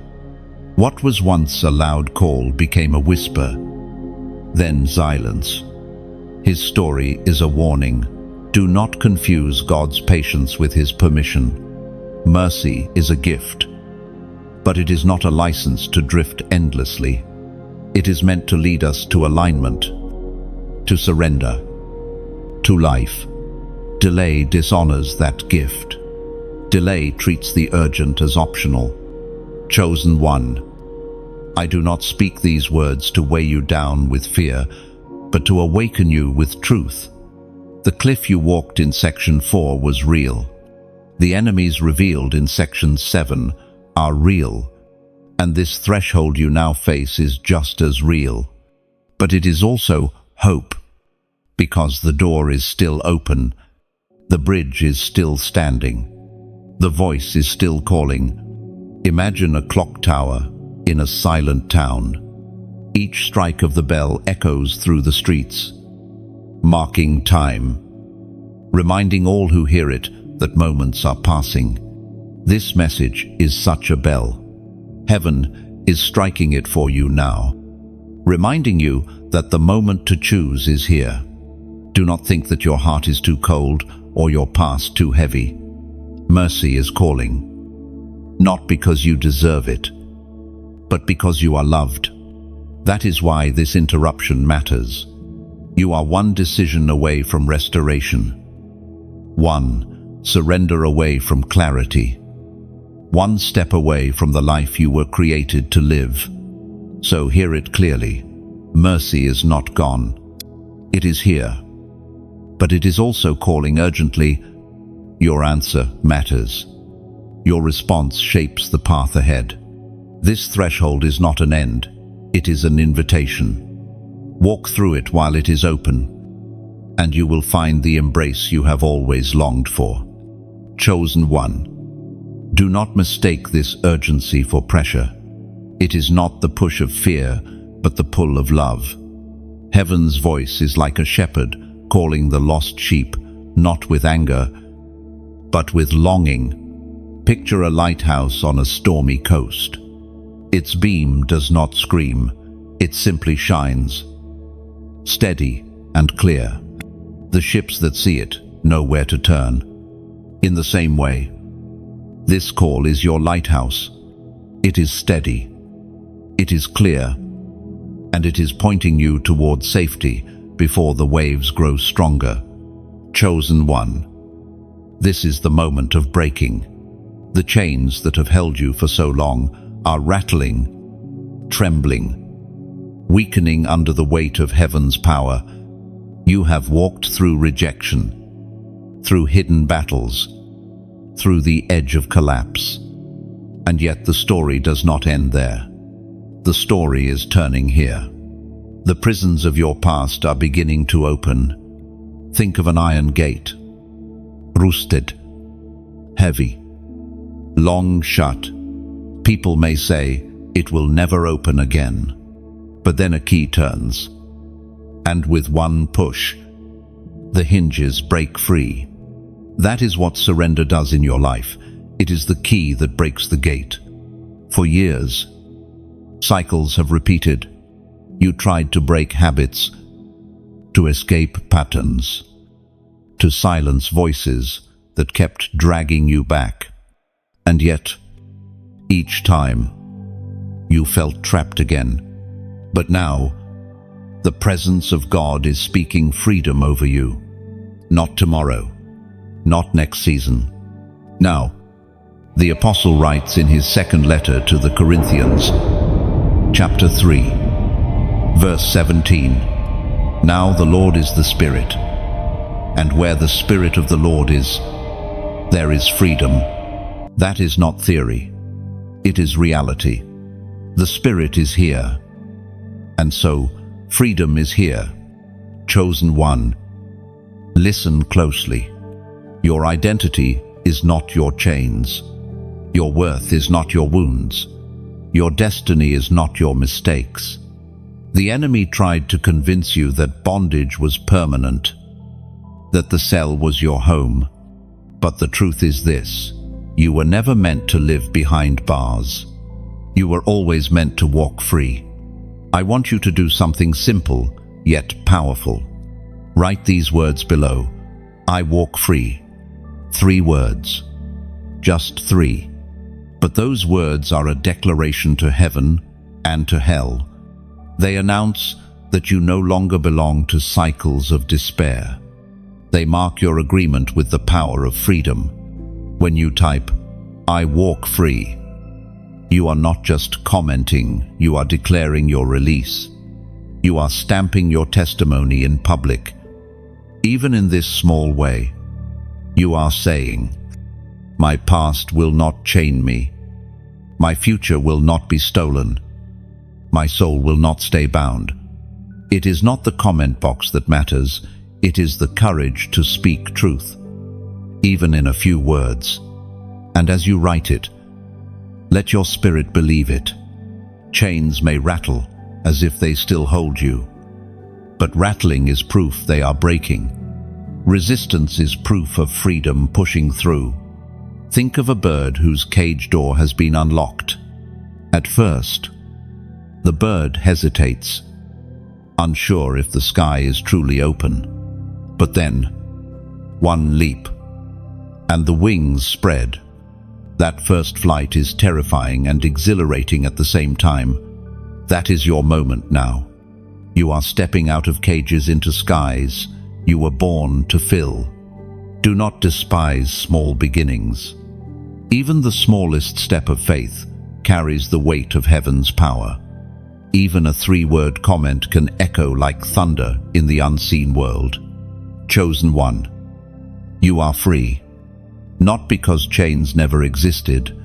What was once a loud call became a whisper, then silence. His story is a warning. Do not confuse God's patience with his permission. Mercy is a gift, but it is not a license to drift endlessly. It is meant to lead us to alignment, to surrender, to life. Delay dishonors that gift. Delay treats the urgent as optional. Chosen one. I do not speak these words to weigh you down with fear, but to awaken you with truth. The cliff you walked in section 4 was real. The enemies revealed in section 7 are real, and this threshold you now face is just as real. But it is also hope, because the door is still open, the bridge is still standing, the voice is still calling. Imagine a clock tower in a silent town. Each strike of the bell echoes through the streets, marking time, reminding all who hear it that moments are passing. This message is such a bell. Heaven is striking it for you now, reminding you that the moment to choose is here. Do not think that your heart is too cold or your past too heavy. Mercy is calling, not because you deserve it, but because you are loved. That is why this interruption matters. You are one decision away from restoration, one surrender away from clarity, one step away from the life you were created to live. So hear it clearly. Mercy is not gone. It is here. But it is also calling urgently. Your answer matters. Your response shapes the path ahead. This threshold is not an end. It is an invitation. Walk through it while it is open, and you will find the embrace you have always longed for. Chosen one. Do not mistake this urgency for pressure. It is not the push of fear, but the pull of love. Heaven's voice is like a shepherd calling the lost sheep, not with anger, but with longing. Picture a lighthouse on a stormy coast. Its beam does not scream, it simply shines, steady and clear. The ships that see it know where to turn. In the same way, this call is your lighthouse. It is steady, it is clear, and it is pointing you toward safety before the waves grow stronger. Chosen one. This is the moment of breaking. The chains that have held you for so long are rattling, trembling, weakening under the weight of heaven's power. You have walked through rejection, through hidden battles, through the edge of collapse. And yet the story does not end there. The story is turning here. The prisons of your past are beginning to open. Think of an iron gate. Rusted. Heavy. Long shut. People may say, it will never open again. But then a key turns. And with one push, the hinges break free. That is what surrender does in your life. It is the key that breaks the gate. For years, cycles have repeated. You tried to break habits, to escape patterns, to silence voices that kept dragging you back. And yet, each time, you felt trapped again. But now, the presence of God is speaking freedom over you. Not tomorrow, not next season. Now, the Apostle writes in his second letter to the Corinthians, chapter 3, verse 17, "Now the Lord is the Spirit, and where the Spirit of the Lord is, there is freedom." That is not theory. It is reality. The Spirit is here. And so, freedom is here. Chosen one, listen closely. Your identity is not your chains. Your worth is not your wounds. Your destiny is not your mistakes. The enemy tried to convince you that bondage was permanent, that the cell was your home. But the truth is this: you were never meant to live behind bars. You were always meant to walk free. I want you to do something simple, yet powerful. Write these words below. I walk free. 3 words. Just 3. But those words are a declaration to heaven and to hell. They announce that you no longer belong to cycles of despair. They mark your agreement with the power of freedom. When you type, I walk free, you are not just commenting, you are declaring your release. You are stamping your testimony in public. Even in this small way, you are saying, my past will not chain me. My future will not be stolen. My soul will not stay bound. It is not the comment box that matters. It is the courage to speak truth, even in a few words. And as you write it, let your spirit believe it. Chains may rattle as if they still hold you, but rattling is proof they are breaking. Resistance is proof of freedom pushing through. Think of a bird whose cage door has been unlocked. At first, the bird hesitates, unsure if the sky is truly open. But then, one leap, and the wings spread. That first flight is terrifying and exhilarating at the same time. That is your moment now. You are stepping out of cages into skies you were born to fill. Do not despise small beginnings. Even the smallest step of faith carries the weight of heaven's power. Even a 3-word comment can echo like thunder in the unseen world. Chosen one, you are free. Not because chains never existed,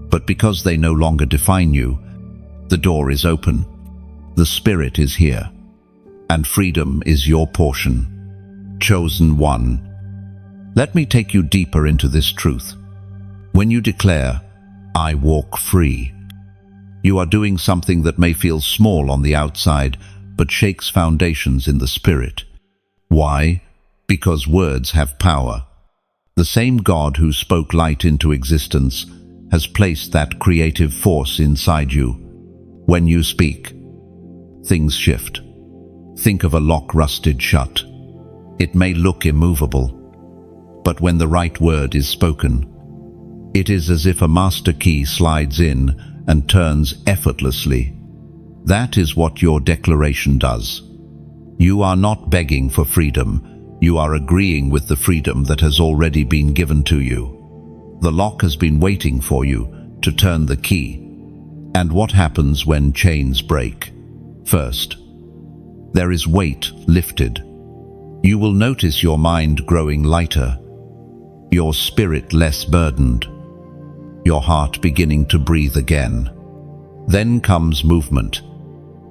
but because they no longer define you. The door is open. The Spirit is here. And freedom is your portion. Chosen one. Let me take you deeper into this truth. When you declare, I walk free, you are doing something that may feel small on the outside, but shakes foundations in the spirit. Why? Because words have power. The same God who spoke light into existence has placed that creative force inside you. When you speak, things shift. Think of a lock rusted shut. It may look immovable, but when the right word is spoken, it is as if a master key slides in and turns effortlessly. That is what your declaration does. You are not begging for freedom. You are agreeing with the freedom that has already been given to you. The lock has been waiting for you to turn the key. And what happens when chains break? First, there is weight lifted. You will notice your mind growing lighter, your spirit less burdened. your heart beginning to breathe again. Then comes movement.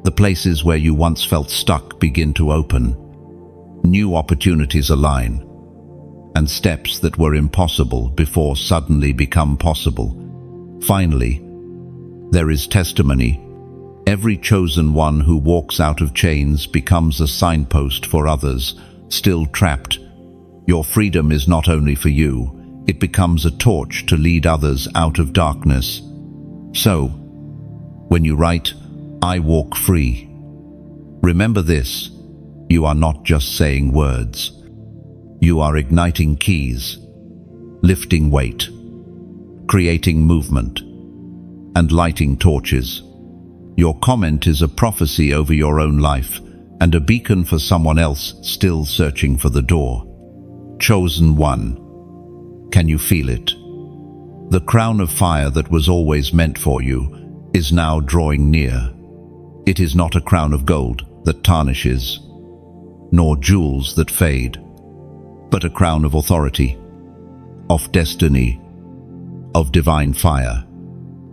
The places where you once felt stuck begin to open. New opportunities align, and steps that were impossible before suddenly become possible. Finally, there is testimony. Every chosen one who walks out of chains becomes a signpost for others still trapped. Your freedom is not only for you, it becomes a torch to lead others out of darkness. So, when you write, "I walk free," remember this: you are not just saying words. You are igniting keys, lifting weight, creating movement, and lighting torches. Your comment is a prophecy over your own life and a beacon for someone else still searching for the door. Chosen one. Can you feel it? The crown of fire that was always meant for you is now drawing near. It is not a crown of gold that tarnishes, nor jewels that fade, but a crown of authority, of destiny, of divine fire.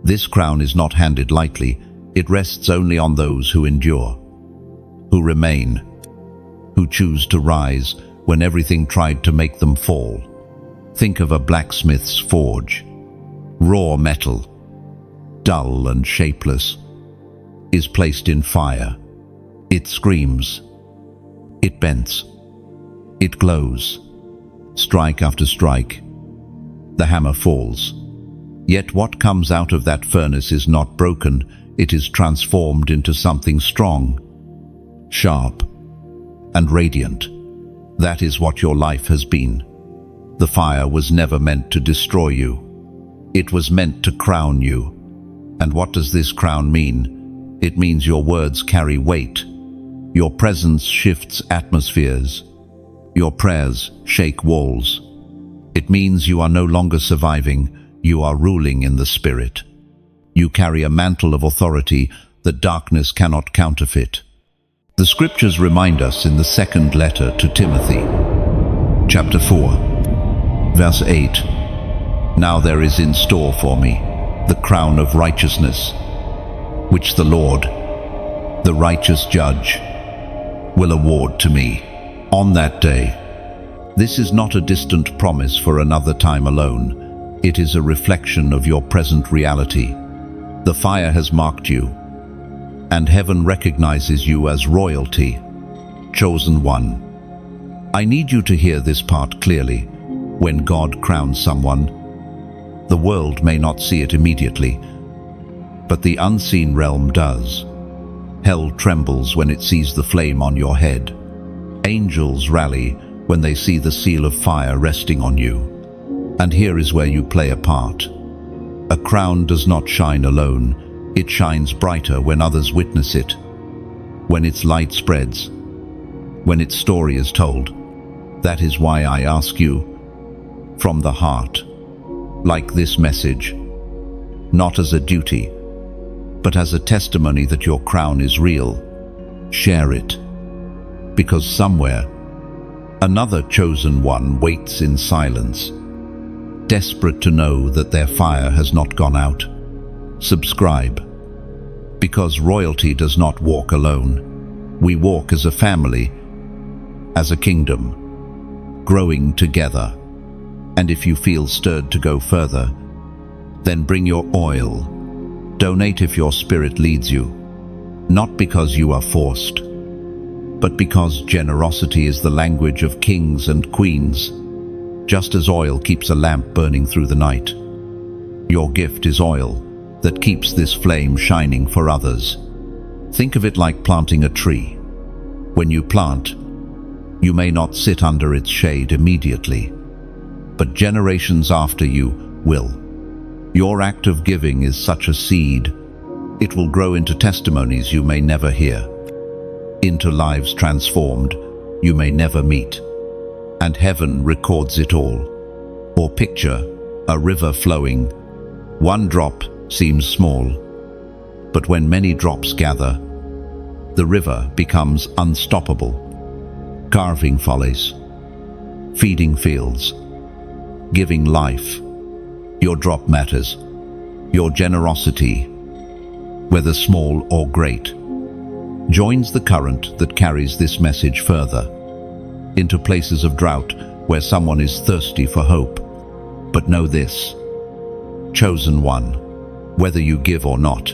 This crown is not handed lightly. It rests only on those who endure, who remain, who choose to rise when everything tried to make them fall. Think of a blacksmith's forge. Raw metal, dull and shapeless, is placed in fire. It screams, it bends, it glows. Strike after strike, the hammer falls. Yet what comes out of that furnace is not broken, it is transformed into something strong, sharp, and radiant. That is what your life has been. The fire was never meant to destroy you. It was meant to crown you. And what does this crown mean? It means your words carry weight. Your presence shifts atmospheres. Your prayers shake walls. It means you are no longer surviving, you are ruling in the Spirit. You carry a mantle of authority that darkness cannot counterfeit. The scriptures remind us in the second letter to Timothy, chapter 4, verse 8, "Now there is in store for me the crown of righteousness, which the Lord, the righteous judge, will award to me on that day." This is not a distant promise for another time alone. It is a reflection of your present reality. The fire has marked you, and heaven recognizes you as royalty, chosen one. I need you to hear this part clearly. When God crowns someone, the world may not see it immediately, but the unseen realm does. Hell trembles when it sees the flame on your head. Angels rally when they see the seal of fire resting on you. And here is where you play a part. A crown does not shine alone. It shines brighter when others witness it, when its light spreads, when its story is told. That is why I ask you, from the heart, like this message, not as a duty, but as a testimony that your crown is real. Share it, because somewhere, another chosen one waits in silence, desperate to know that their fire has not gone out. Subscribe, because royalty does not walk alone. We walk as a family, as a kingdom, growing together. And if you feel stirred to go further, then bring your oil. Donate if your spirit leads you, not because you are forced, but because generosity is the language of kings and queens. Just as oil keeps a lamp burning through the night, your gift is oil that keeps this flame shining for others. Think of it like planting a tree. When you plant, you may not sit under its shade immediately, but generations after you will. Your act of giving is such a seed. It will grow into testimonies you may never hear, into lives transformed you may never meet. And heaven records it all. Or picture a river flowing. One drop seems small, but when many drops gather, the river becomes unstoppable. Carving follies, feeding fields, giving life. Your drop matters, Your generosity, whether small or great, joins the current that carries this message further into places of drought where someone is thirsty for hope. But know this, chosen one, whether you give or not,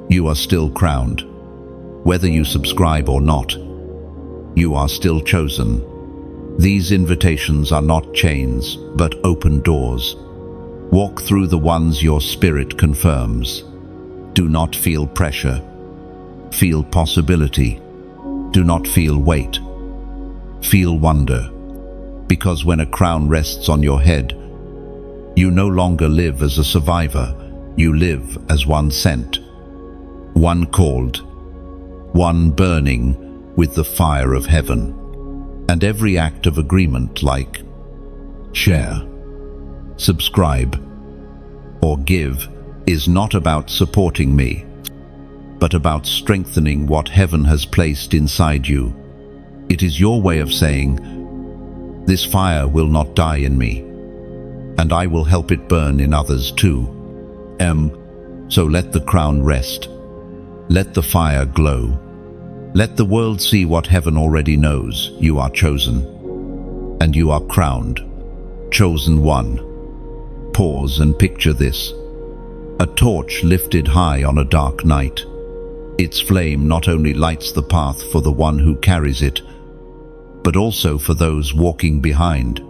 you are still crowned. Whether you subscribe or not, you are still chosen. These invitations are not chains, but open doors. Walk through the ones your spirit confirms. Do not feel pressure. Feel possibility. Do not feel weight. Feel wonder. Because when a crown rests on your head, you no longer live as a survivor. You live as one sent, one called, one burning with the fire of heaven. And every act of agreement, like share, subscribe, or give, is not about supporting me, but about strengthening what heaven has placed inside you. It is your way of saying, this fire will not die in me, and I will help it burn in others too. So let the crown rest. Let the fire glow. Let the world see what heaven already knows. You are chosen, and you are crowned. Chosen one. Pause and picture this. A torch lifted high on a dark night. Its flame not only lights the path for the one who carries it, but also for those walking behind.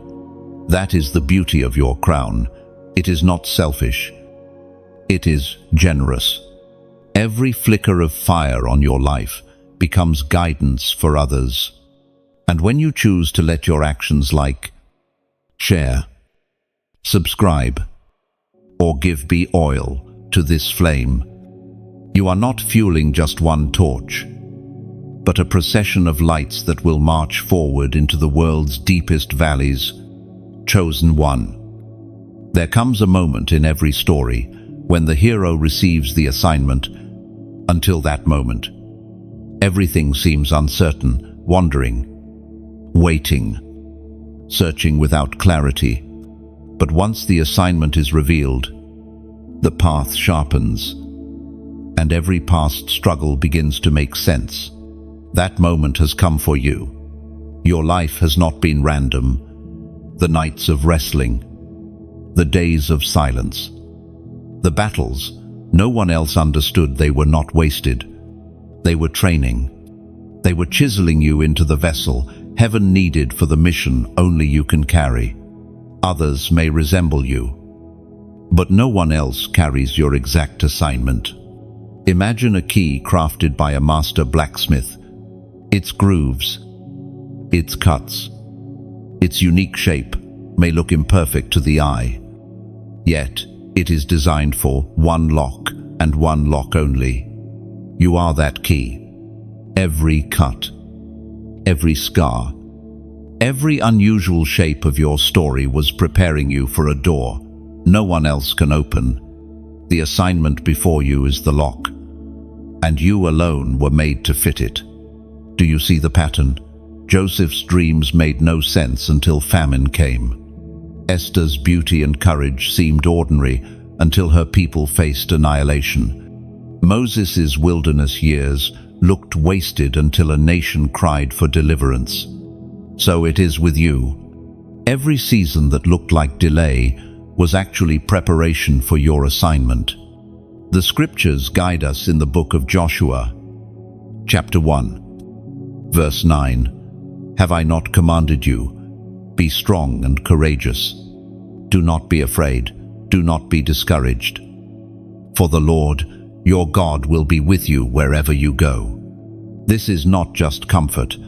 That is the beauty of your crown. It is not selfish. It is generous. Every flicker of fire on your life becomes guidance for others. And when you choose to let your actions like share, subscribe, or give be oil to this flame, you are not fueling just one torch, but a procession of lights that will march forward into the world's deepest valleys. Chosen one. There comes a moment in every story when the hero receives the assignment. Until that moment, everything seems uncertain, wandering, waiting, searching without clarity. But once the assignment is revealed, the path sharpens, and every past struggle begins to make sense. That moment has come for you. Your life has not been random. The nights of wrestling, the days of silence, the battles no one else understood, they were not wasted. They were training. They were chiseling you into the vessel heaven needed for the mission only you can carry. Others may resemble you, but no one else carries your exact assignment. Imagine a key crafted by a master blacksmith. Its grooves, its cuts, its unique shape may look imperfect to the eye, yet it is designed for one lock and one lock only. You are that key. Every cut, every scar, every unusual shape of your story was preparing you for a door no one else can open. The assignment before you is the lock, and you alone were made to fit it. Do you see the pattern? Joseph's dreams made no sense until famine came. Esther's beauty and courage seemed ordinary until her people faced annihilation. Moses' wilderness years looked wasted until a nation cried for deliverance. So it is with you. Every season that looked like delay was actually preparation for your assignment. The scriptures guide us in the book of Joshua, chapter 1, verse 9. Have I not commanded you? Be strong and courageous. Do not be afraid. Do not be discouraged. For the Lord, your God, will be with you wherever you go. This is not just comfort.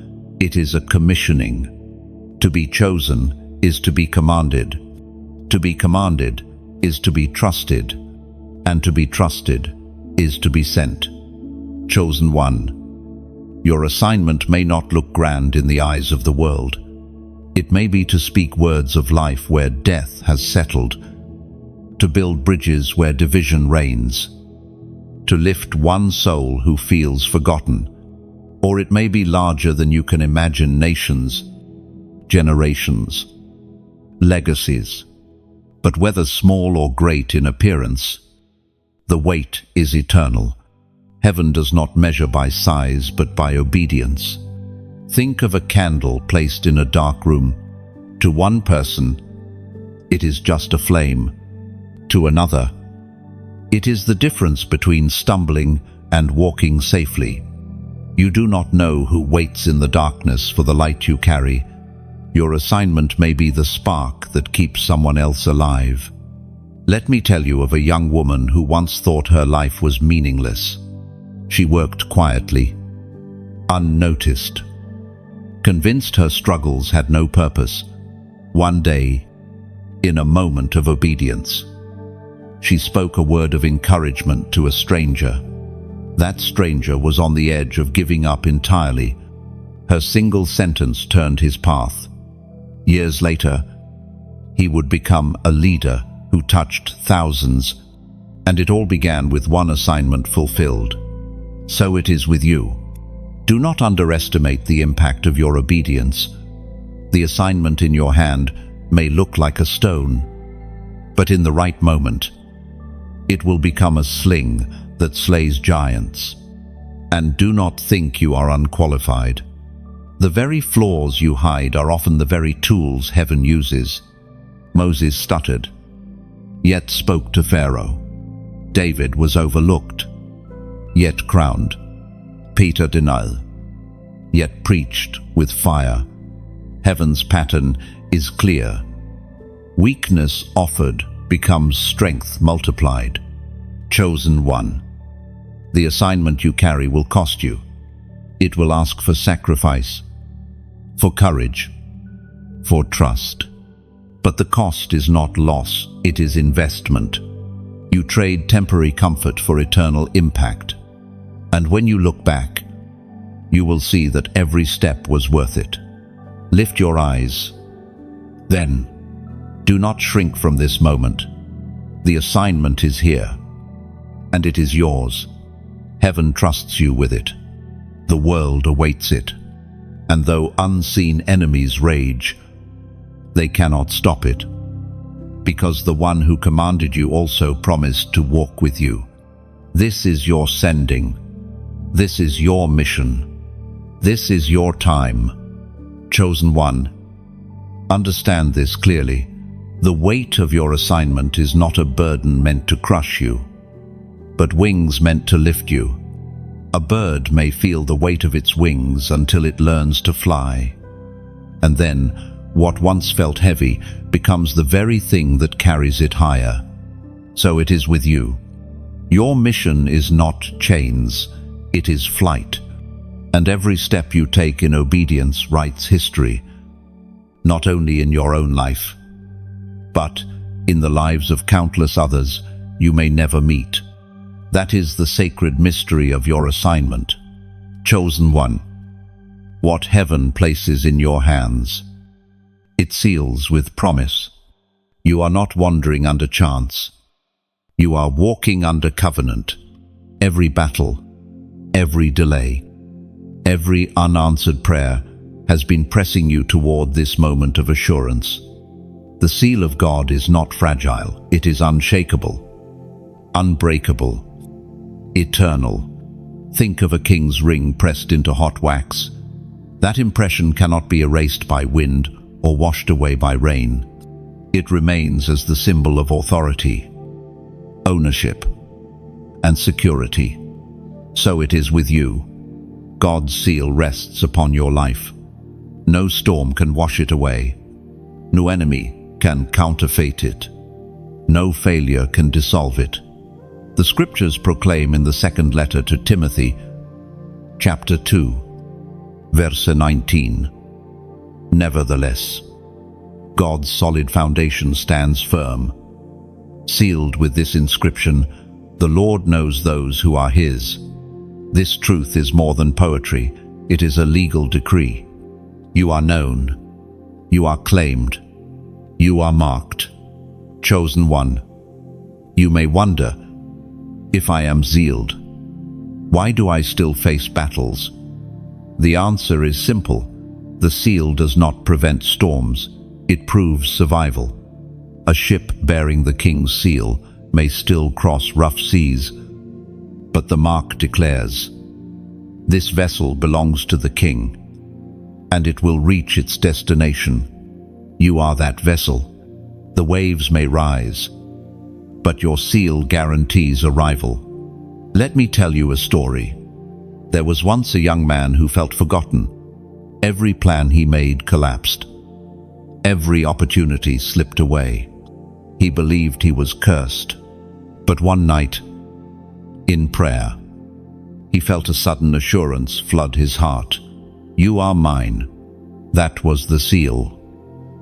It is a commissioning. To be chosen is to be commanded. To be commanded is to be trusted. And to be trusted is to be sent. Chosen one. Your assignment may not look grand in the eyes of the world. It may be to speak words of life where death has settled, to build bridges where division reigns, to lift one soul who feels forgotten. Or it may be larger than you can imagine: nations, generations, legacies. But whether small or great in appearance, The weight is eternal. Heaven does not measure by size, but by obedience. Think of a candle placed in a dark room. To one person, it is just a flame. To another, it is the difference between stumbling and walking safely. You do not know who waits in the darkness for the light you carry. Your assignment may be the spark that keeps someone else alive. Let me tell you of a young woman who once thought her life was meaningless. She worked quietly, unnoticed, convinced her struggles had no purpose. One day, in a moment of obedience, she spoke a word of encouragement to a stranger. That stranger was on the edge of giving up entirely. Her single sentence turned his path. Years later, he would become a leader who touched thousands, and it all began with one assignment fulfilled. So it is with you. Do not underestimate the impact of your obedience. The assignment in your hand may look like a stone, but in the right moment, it will become a sling that slays giants. And do not think you are unqualified. The very flaws you hide are often the very tools heaven uses. Moses stuttered, yet spoke to Pharaoh. David was overlooked, yet crowned. Peter denied, yet preached with fire. Heaven's pattern is clear. Weakness offered becomes strength multiplied. Chosen one. The assignment you carry will cost you. It will ask for sacrifice, for courage, for trust. But the cost is not loss, it is investment. You trade temporary comfort for eternal impact. And when you look back, you will see that every step was worth it. Lift your eyes. Then, do not shrink from this moment. The assignment is here, and it is yours. Heaven trusts you with it. The world awaits it. And though unseen enemies rage, they cannot stop it, because the one who commanded you also promised to walk with you. This is your sending. This is your mission. This is your time. Chosen one, understand this clearly. The weight of your assignment is not a burden meant to crush you, but wings meant to lift you. A bird may feel the weight of its wings until it learns to fly. And then, what once felt heavy becomes the very thing that carries it higher. So it is with you. Your mission is not chains, it is flight. And every step you take in obedience writes history, not only in your own life, but in the lives of countless others you may never meet. That is the sacred mystery of your assignment. Chosen one, what heaven places in your hands, it seals with promise. You are not wandering under chance. You are walking under covenant. Every battle, every delay, every unanswered prayer has been pressing you toward this moment of assurance. The seal of God is not fragile. It is unshakable, unbreakable, eternal. Think of a king's ring pressed into hot wax. That impression cannot be erased by wind or washed away by rain. It remains as the symbol of authority, ownership, and security. So it is with you. God's seal rests upon your life. No storm can wash it away. No enemy can counterfeit it. No failure can dissolve it. The scriptures proclaim in the second letter to Timothy, chapter 2, verse 19, nevertheless, God's solid foundation stands firm. Sealed with this inscription, the Lord knows those who are His. This truth is more than poetry, it is a legal decree. You are known, you are claimed, you are marked. Chosen one, you may wonder, if I am sealed, why do I still face battles? The answer is simple. The seal does not prevent storms, it proves survival. A ship bearing the king's seal may still cross rough seas, but the mark declares, "This vessel belongs to the King, and it will reach its destination." You are that vessel. The waves may rise, but your seal guarantees arrival. Let me tell you a story. There was once a young man who felt forgotten. Every plan he made collapsed. Every opportunity slipped away. He believed he was cursed. But one night, in prayer, he felt a sudden assurance flood his heart. "You are mine." That was the seal.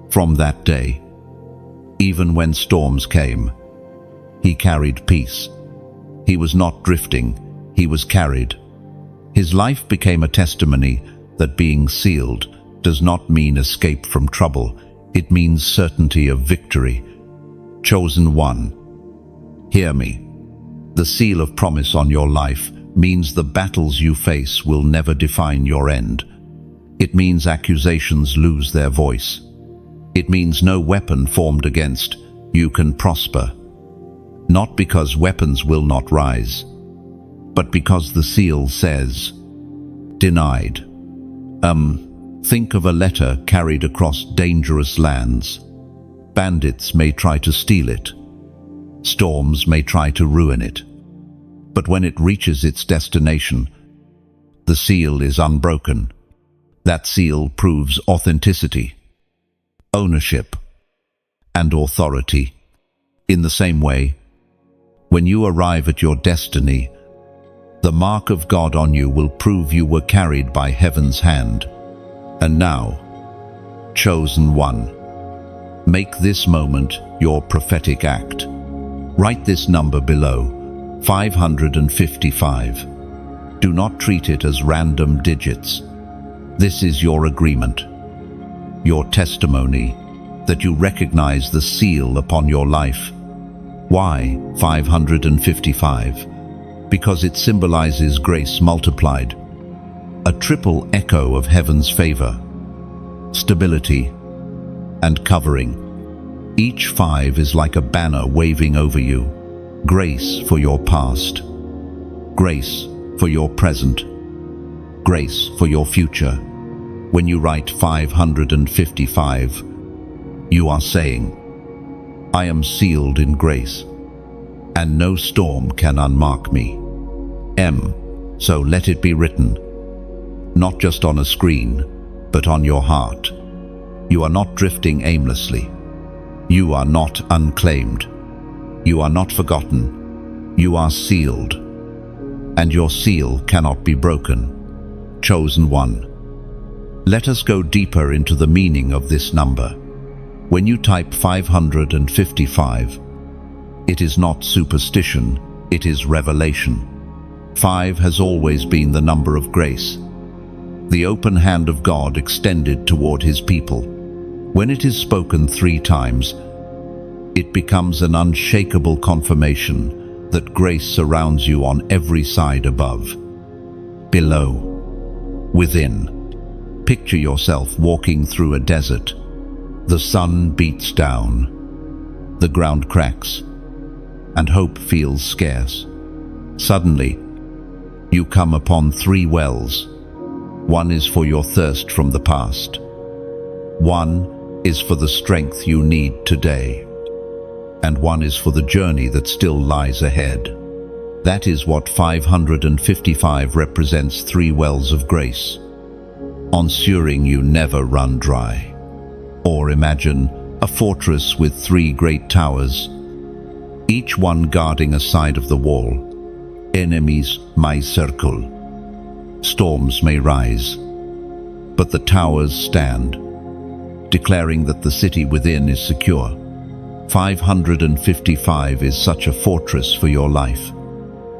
From that day, even when storms came, he carried peace. He was not drifting, he was carried. His life became a testimony that being sealed does not mean escape from trouble. It means certainty of victory. Chosen one, hear me. The seal of promise on your life means the battles you face will never define your end. It means accusations lose their voice. It means no weapon formed against you can prosper. Not because weapons will not rise, but because the seal says, denied. Think of a letter carried across dangerous lands. Bandits may try to steal it. Storms may try to ruin it. But when it reaches its destination, the seal is unbroken. That seal proves authenticity, ownership, and authority. In the same way, when you arrive at your destiny, the mark of God on you will prove you were carried by heaven's hand. And now, chosen one, make this moment your prophetic act. Write this number below, 555. Do not treat it as random digits. This is your agreement, your testimony that you recognize the seal upon your life. Why 555? Because it symbolizes grace multiplied, a triple echo of heaven's favor, stability, and covering. Each 5 is like a banner waving over you. Grace for your past, grace for your present, grace for your future. When you write 555, you are saying, I am sealed in grace, and no storm can unmark me. So let it be written, not just on a screen, but on your heart. You are not drifting aimlessly. You are not unclaimed. You are not forgotten. You are sealed, and your seal cannot be broken. Chosen one. Let us go deeper into the meaning of this number. When you type 555, it is not superstition, it is revelation. 5 has always been the number of grace, the open hand of God extended toward His people. When it is spoken 3 times, it becomes an unshakable confirmation that grace surrounds you on every side above, below, within. Picture yourself walking through a desert. The sun beats down, the ground cracks, and hope feels scarce. Suddenly, you come upon 3 wells. One is for your thirst from the past. One is for the strength you need today. And one is for the journey that still lies ahead. That is what 555 represents, 3 wells of grace, ensuring you never run dry. Or imagine a fortress with 3 great towers, each one guarding a side of the wall. Enemies may circle, storms may rise, but the towers stand, declaring that the city within is secure. 555 is such a fortress for your life.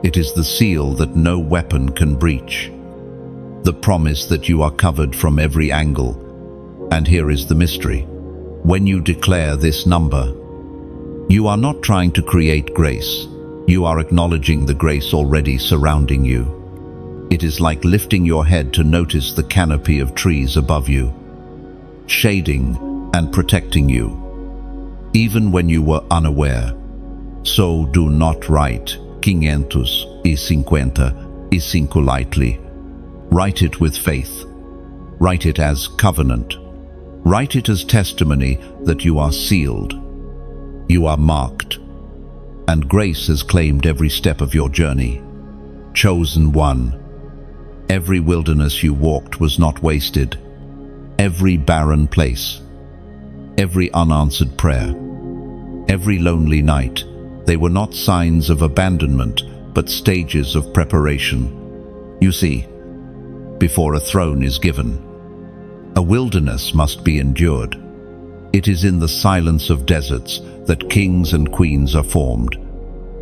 It is the seal that no weapon can breach, the promise that you are covered from every angle. And here is the mystery. When you declare this number, you are not trying to create grace. You are acknowledging the grace already surrounding you. It is like lifting your head to notice the canopy of trees above you, shading and protecting you, even when you were unaware. So do not write 555 lightly. Write it with faith. Write it as covenant. Write it as testimony that you are sealed. You are marked. And grace has claimed every step of your journey. Chosen one. Every wilderness you walked was not wasted. Every barren place. Every unanswered prayer. Every lonely night. They were not signs of abandonment, but stages of preparation. You see, before a throne is given, a wilderness must be endured. It is in the silence of deserts that kings and queens are formed.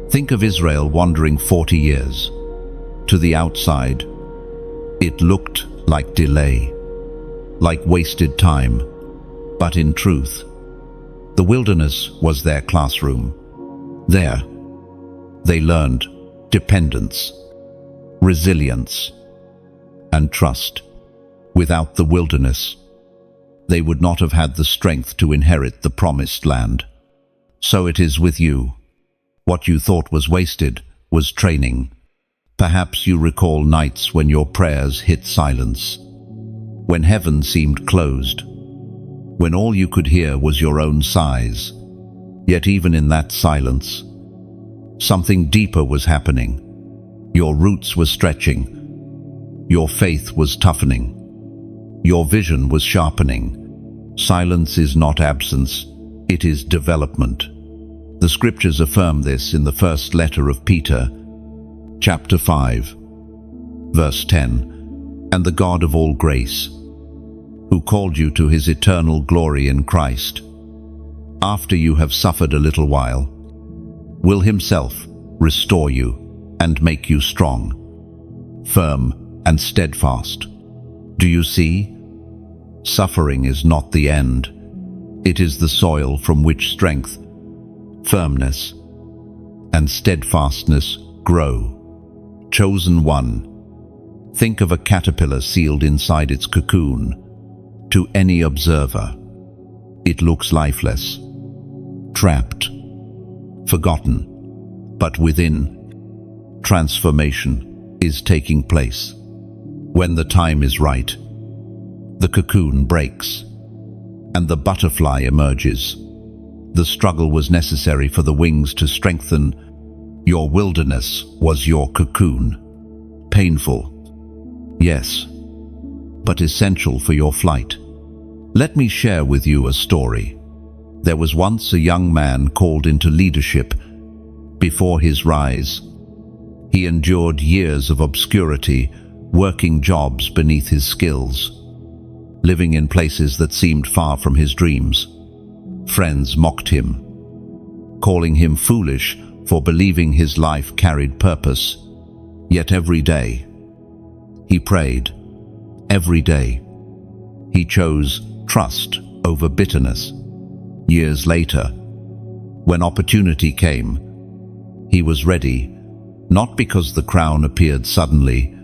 Think of Israel wandering 40 years. To the outside, it looked like delay, like wasted time. But in truth, the wilderness was their classroom. There, they learned dependence, resilience, and trust. Without the wilderness, they would not have had the strength to inherit the promised land. So it is with you. What you thought was wasted was training. Perhaps you recall nights when your prayers hit silence, when heaven seemed closed, when all you could hear was your own sighs. Yet even in that silence, something deeper was happening. Your roots were stretching. Your faith was toughening. Your vision was sharpening. Silence is not absence, it is development. The scriptures affirm this in the first letter of Peter, chapter 5, verse 10. And the God of all grace, who called you to his eternal glory in Christ, after you have suffered a little while, will himself restore you and make you strong, firm and steadfast. Do you see? Suffering is not the end. It is the soil from which strength, firmness, and steadfastness grow. Chosen one. Think of a caterpillar sealed inside its cocoon. To any observer, it looks lifeless, trapped, forgotten. But within, transformation is taking place. When the time is right, the cocoon breaks, and the butterfly emerges. The struggle was necessary for the wings to strengthen. Your wilderness was your cocoon. Painful, yes, but essential for your flight. Let me share with you a story. There was once a young man called into leadership. Before his rise, he endured years of obscurity, working jobs beneath his skills, living in places that seemed far from his dreams. Friends mocked him, calling him foolish for believing his life carried purpose. Yet every day, he prayed. Every day, he chose trust over bitterness. Years later, when opportunity came, he was ready, not because the crown appeared suddenly,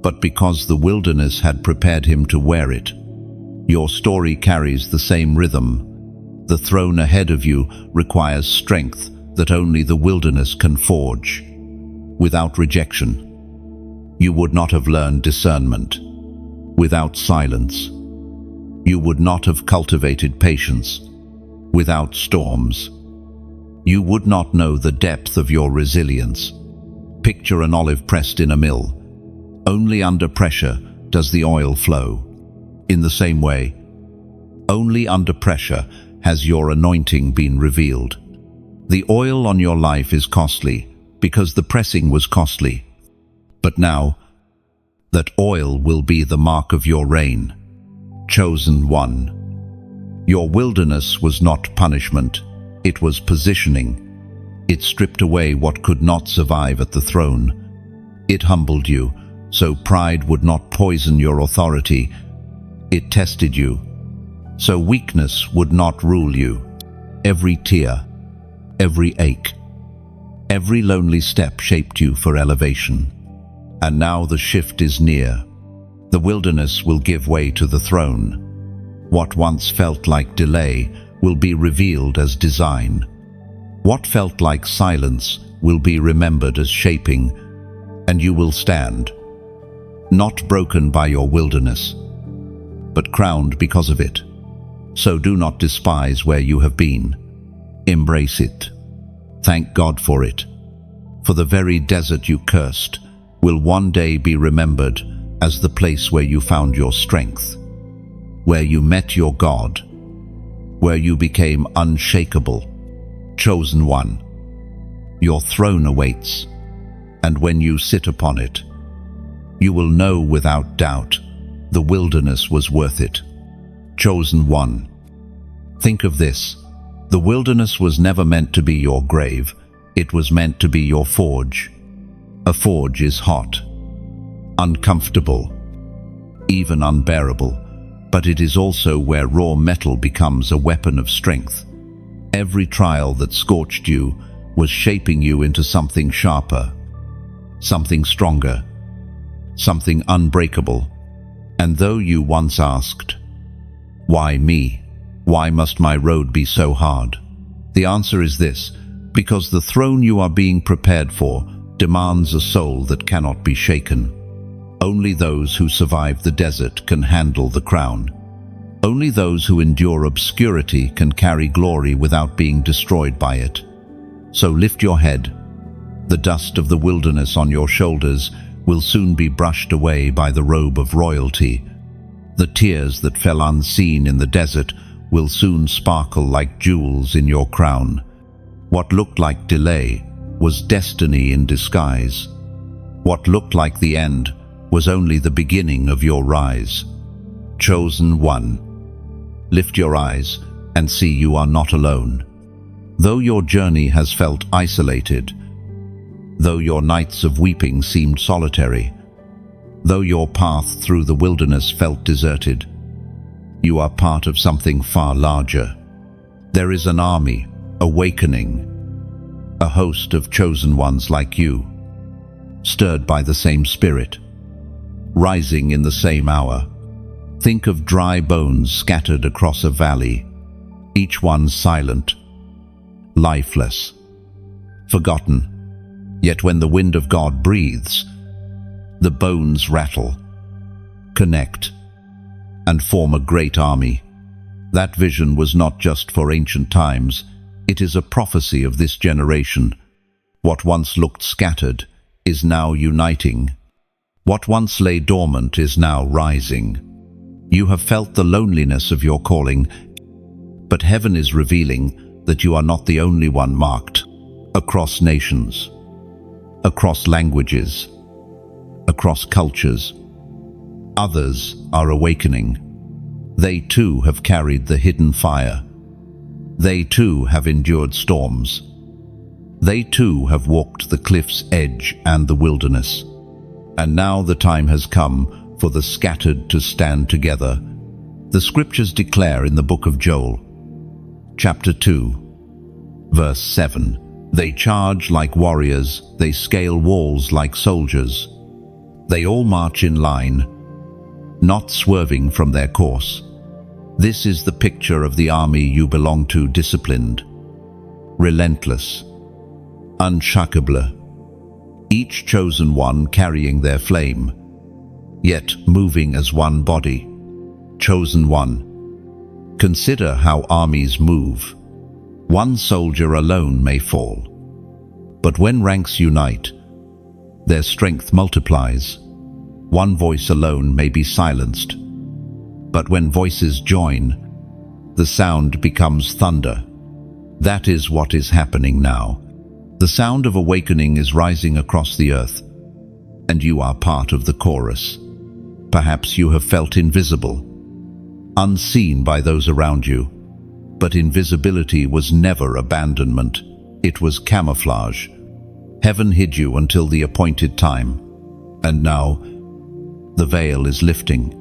but because the wilderness had prepared him to wear it. Your story carries the same rhythm. The throne ahead of you requires strength that only the wilderness can forge. Without rejection, you would not have learned discernment. Without silence, you would not have cultivated patience. Without storms, you would not know the depth of your resilience. Picture an olive pressed in a mill. Only under pressure does the oil flow. In the same way, only under pressure has your anointing been revealed. The oil on your life is costly because the pressing was costly. But now, that oil will be the mark of your reign. Chosen one. Your wilderness was not punishment, it was positioning. It stripped away what could not survive at the throne. It humbled you, so pride would not poison your authority. It tested you, so weakness would not rule you. Every tear, every ache, every lonely step shaped you for elevation. And now the shift is near. The wilderness will give way to the throne. What once felt like delay will be revealed as design. What felt like silence will be remembered as shaping, and you will stand, not broken by your wilderness, but crowned because of it. So do not despise where you have been. Embrace it. Thank God for it. For the very desert you cursed will one day be remembered as the place where you found your strength, where you met your God, where you became unshakable. Chosen one, your throne awaits, and when you sit upon it, you will know without doubt the wilderness was worth it. Chosen one. Think of this. The wilderness was never meant to be your grave. It was meant to be your forge. A forge is hot, uncomfortable, even unbearable, but it is also where raw metal becomes a weapon of strength. Every trial that scorched you was shaping you into something sharper, something stronger, something unbreakable. And though you once asked, "Why me? Why must my road be so hard?" the answer is this: because the throne you are being prepared for demands a soul that cannot be shaken. Only those who survive the desert can handle the crown. Only those who endure obscurity can carry glory without being destroyed by it. So lift your head. The dust of the wilderness on your shoulders will soon be brushed away by the robe of royalty. The tears that fell unseen in the desert will soon sparkle like jewels in your crown. What looked like delay was destiny in disguise. What looked like the end was only the beginning of your rise. Chosen one. Lift your eyes and see you are not alone. Though your journey has felt isolated, though your nights of weeping seemed solitary, though your path through the wilderness felt deserted, you are part of something far larger. There is an army, awakening, a host of chosen ones like you, stirred by the same spirit, rising in the same hour. Think of dry bones scattered across a valley, each one silent, lifeless, forgotten. Yet when the wind of God breathes, the bones rattle, connect, and form a great army. That vision was not just for ancient times, it is a prophecy of this generation. What once looked scattered is now uniting. What once lay dormant is now rising. You have felt the loneliness of your calling, but heaven is revealing that you are not the only one marked. Across nations, across languages, across cultures, others are awakening. They too have carried the hidden fire. They too have endured storms. They too have walked the cliff's edge and the wilderness. And now the time has come for the scattered to stand together. The scriptures declare in the book of Joel, chapter 2, verse 7, "They charge like warriors, they scale walls like soldiers. They all march in line, not swerving from their course." This is the picture of the army you belong to, disciplined, relentless, unshakable. Each chosen one carrying their flame, yet moving as one body. Chosen one. Consider how armies move. One soldier alone may fall, but when ranks unite, their strength multiplies. One voice alone may be silenced, but when voices join, the sound becomes thunder. That is what is happening now. The sound of awakening is rising across the earth, and you are part of the chorus. Perhaps you have felt invisible, unseen by those around you, but invisibility was never abandonment. It was camouflage. Heaven hid you until the appointed time, and now the veil is lifting.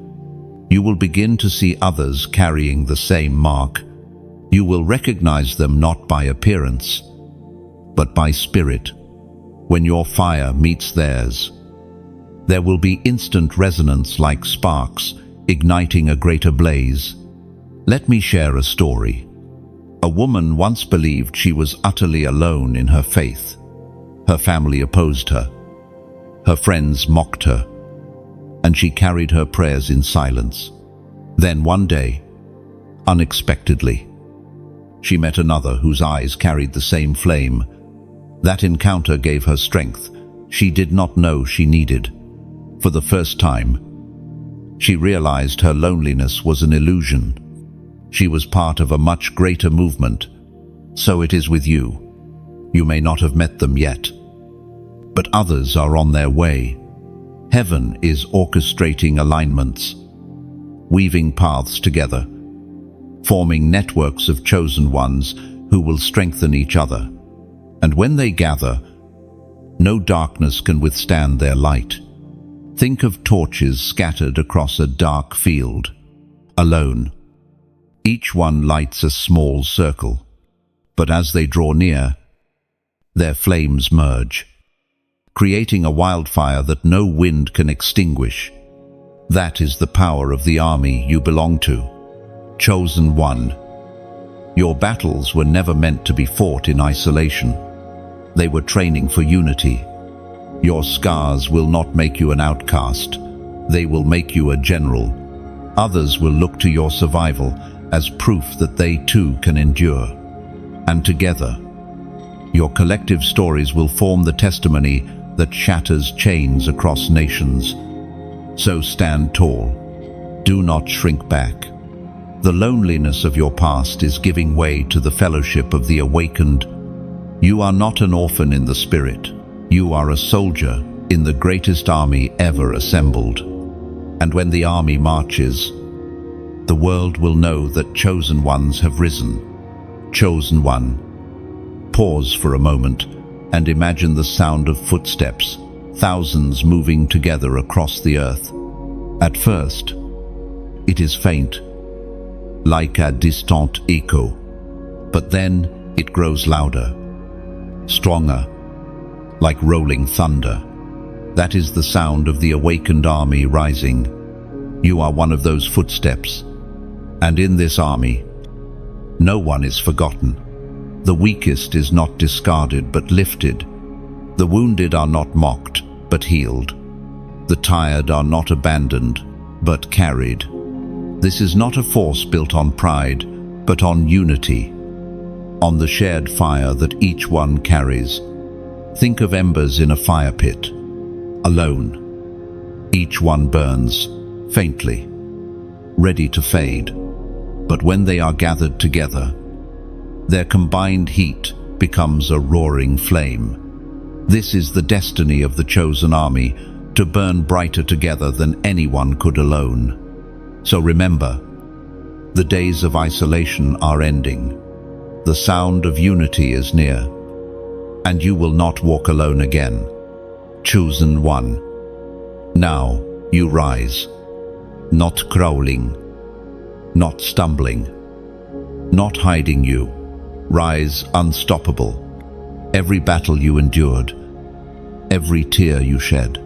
You will begin to see others carrying the same mark. You will recognize them not by appearance, but by spirit. When your fire meets theirs, there will be instant resonance like sparks, igniting a greater blaze. Let me share a story. A woman once believed she was utterly alone in her faith. Her family opposed her. Her friends mocked her, and she carried her prayers in silence. Then one day, unexpectedly, she met another whose eyes carried the same flame. That encounter gave her strength she did not know she needed. For the first time, she realized her loneliness was an illusion. She was part of a much greater movement. So it is with you. You may not have met them yet, but others are on their way. Heaven is orchestrating alignments, weaving paths together, forming networks of chosen ones who will strengthen each other. And when they gather, no darkness can withstand their light. Think of torches scattered across a dark field, alone. Each one lights a small circle, but as they draw near, their flames merge, creating a wildfire that no wind can extinguish. That is the power of the army you belong to. Chosen one. Your battles were never meant to be fought in isolation. They were training for unity. Your scars will not make you an outcast. They will make you a general. Others will look to your survival as proof that they too can endure. And together, your collective stories will form the testimony that shatters chains across nations. So stand tall. Do not shrink back. The loneliness of your past is giving way to the fellowship of the awakened. You are not an orphan in the spirit. You are a soldier in the greatest army ever assembled. And when the army marches, the world will know that chosen ones have risen. Chosen one. Pause for a moment and imagine the sound of footsteps, thousands moving together across the earth. At first, it is faint, like a distant echo, but then it grows louder, stronger, like rolling thunder. That is the sound of the awakened army rising. You are one of those footsteps, and in this army, no one is forgotten. The weakest is not discarded but lifted. The wounded are not mocked but healed. The tired are not abandoned but carried. This is not a force built on pride, but on unity, on the shared fire that each one carries. Think of embers in a fire pit, alone. Each one burns, faintly, ready to fade. But when they are gathered together, their combined heat becomes a roaring flame. This is the destiny of the chosen army, to burn brighter together than anyone could alone. So remember, the days of isolation are ending. The sound of unity is near, and you will not walk alone again. Chosen one. Now you rise, not crawling, not stumbling, not hiding you. Rise unstoppable. Every battle you endured, every tear you shed,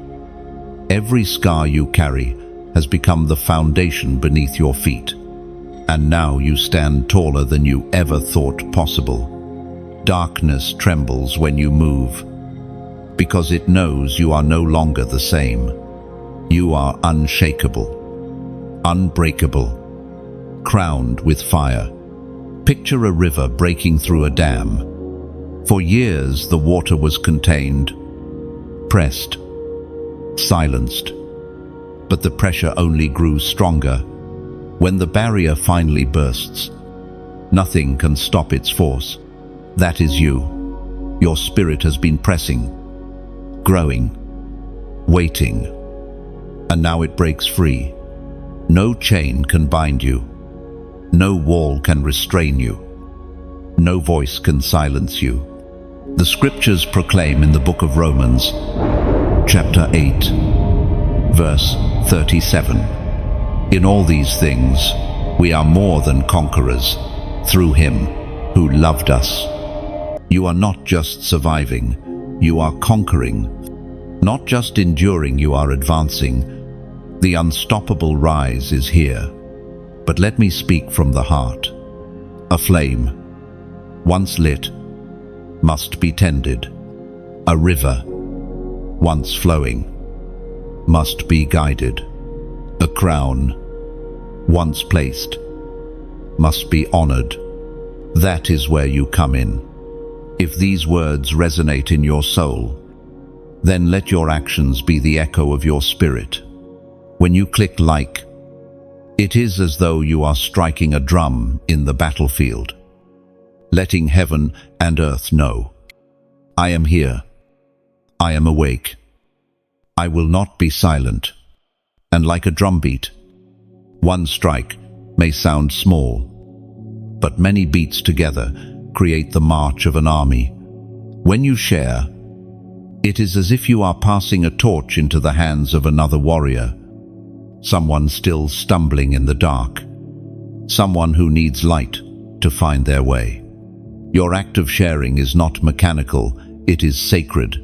every scar you carry has become the foundation beneath your feet. And now you stand taller than you ever thought possible. Darkness trembles when you move, because it knows you are no longer the same. You are unshakable, unbreakable, crowned with fire. Picture a river breaking through a dam. For years the water was contained, pressed, silenced. But the pressure only grew stronger. When the barrier finally bursts, nothing can stop its force. That is you. Your spirit has been pressing, growing, waiting, and now it breaks free. No chain can bind you. No wall can restrain you. No voice can silence you. The scriptures proclaim in the book of Romans, chapter 8, verse 37. In all these things, we are more than conquerors through him who loved us. You are not just surviving, you are conquering. Not just enduring, you are advancing. The unstoppable rise is here. But let me speak from the heart. A flame, once lit, must be tended. A river, once flowing, must be guided. A crown, once placed, must be honored. That is where you come in. If these words resonate in your soul, then let your actions be the echo of your spirit. When you click like, it is as though you are striking a drum in the battlefield, letting heaven and earth know, I am here. I am awake. I will not be silent. And like a drumbeat, one strike may sound small, but many beats together create the march of an army. When you share, it is as if you are passing a torch into the hands of another warrior, someone still stumbling in the dark, someone who needs light to find their way. Your act of sharing is not mechanical, it is sacred,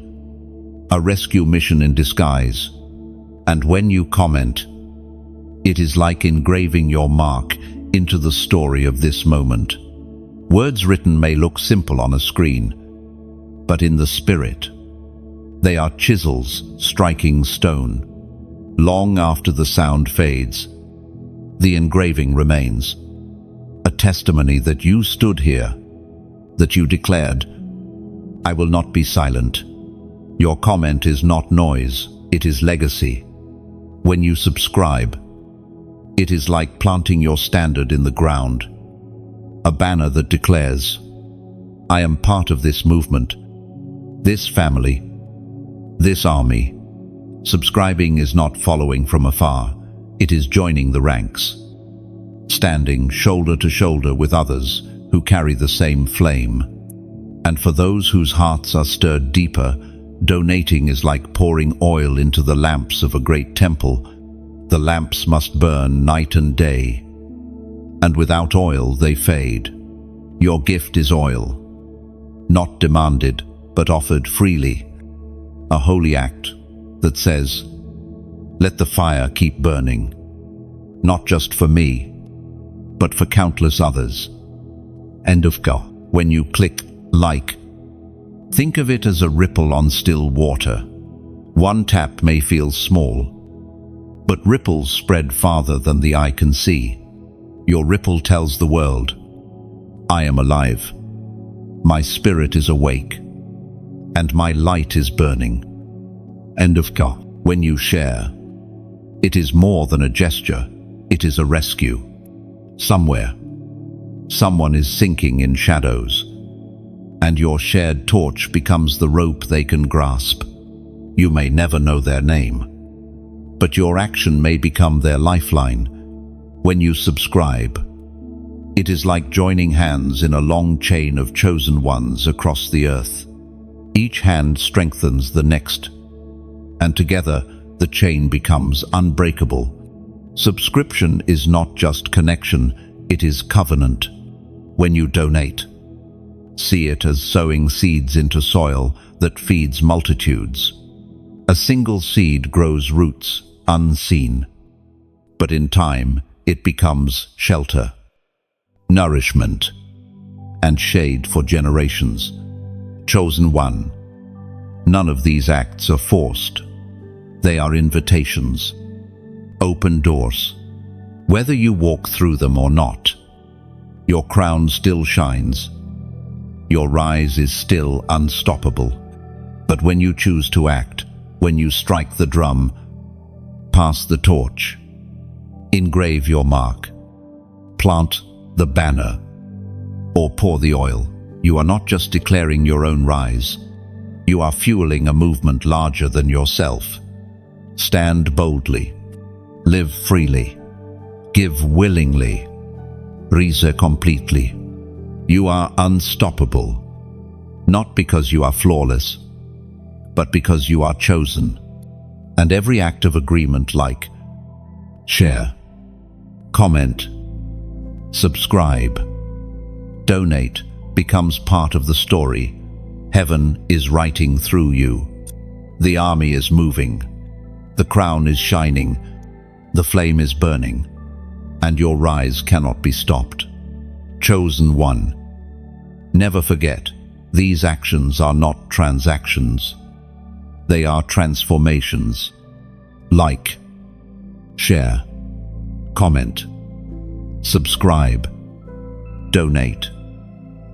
a rescue mission in disguise. And when you comment, it is like engraving your mark into the story of this moment. Words written may look simple on a screen, but in the spirit, they are chisels striking stone. Long after the sound fades, the engraving remains, a testimony that you stood here, that you declared, I will not be silent. Your comment is not noise, it is legacy. When you subscribe, it is like planting your standard in the ground, a banner that declares, I am part of this movement, this family, this army. Subscribing is not following from afar, it is joining the ranks, standing shoulder to shoulder with others who carry the same flame. And for those whose hearts are stirred deeper, donating is like pouring oil into the lamps of a great temple. The lamps must burn night and day, and without oil they fade. Your gift is oil, not demanded, but offered freely, a holy act that says, let the fire keep burning, not just for me, but for countless others. End of go. When you click like, think of it as a ripple on still water. One tap may feel small, but ripples spread farther than the eye can see. Your ripple tells the world, I am alive, my spirit is awake, and my light is burning. End of go. When you share, it is more than a gesture, it is a rescue. Somewhere, someone is sinking in shadows, and your shared torch becomes the rope they can grasp. You may never know their name, but your action may become their lifeline. When you subscribe, it is like joining hands in a long chain of chosen ones across the earth. Each hand strengthens the next, and together the chain becomes unbreakable. Subscription is not just connection, it is covenant. When you donate, see it as sowing seeds into soil that feeds multitudes. A single seed grows roots, unseen, but in time it becomes shelter, nourishment, and shade for generations. Chosen one. None of these acts are forced. They are invitations, open doors. Whether you walk through them or not, your crown still shines. Your rise is still unstoppable. But when you choose to act, when you strike the drum, pass the torch, engrave your mark, plant the banner, or pour the oil, you are not just declaring your own rise, you are fueling a movement larger than yourself. Stand boldly, live freely, give willingly, rise completely. You are unstoppable, not because you are flawless, but because you are chosen. And every act of agreement like share, comment, subscribe, donate becomes part of the story. Heaven is writing through you. The army is moving. The crown is shining. The flame is burning. And your rise cannot be stopped. Chosen one. Never forget, these actions are not transactions. They are transformations. Like, share, comment, subscribe, donate.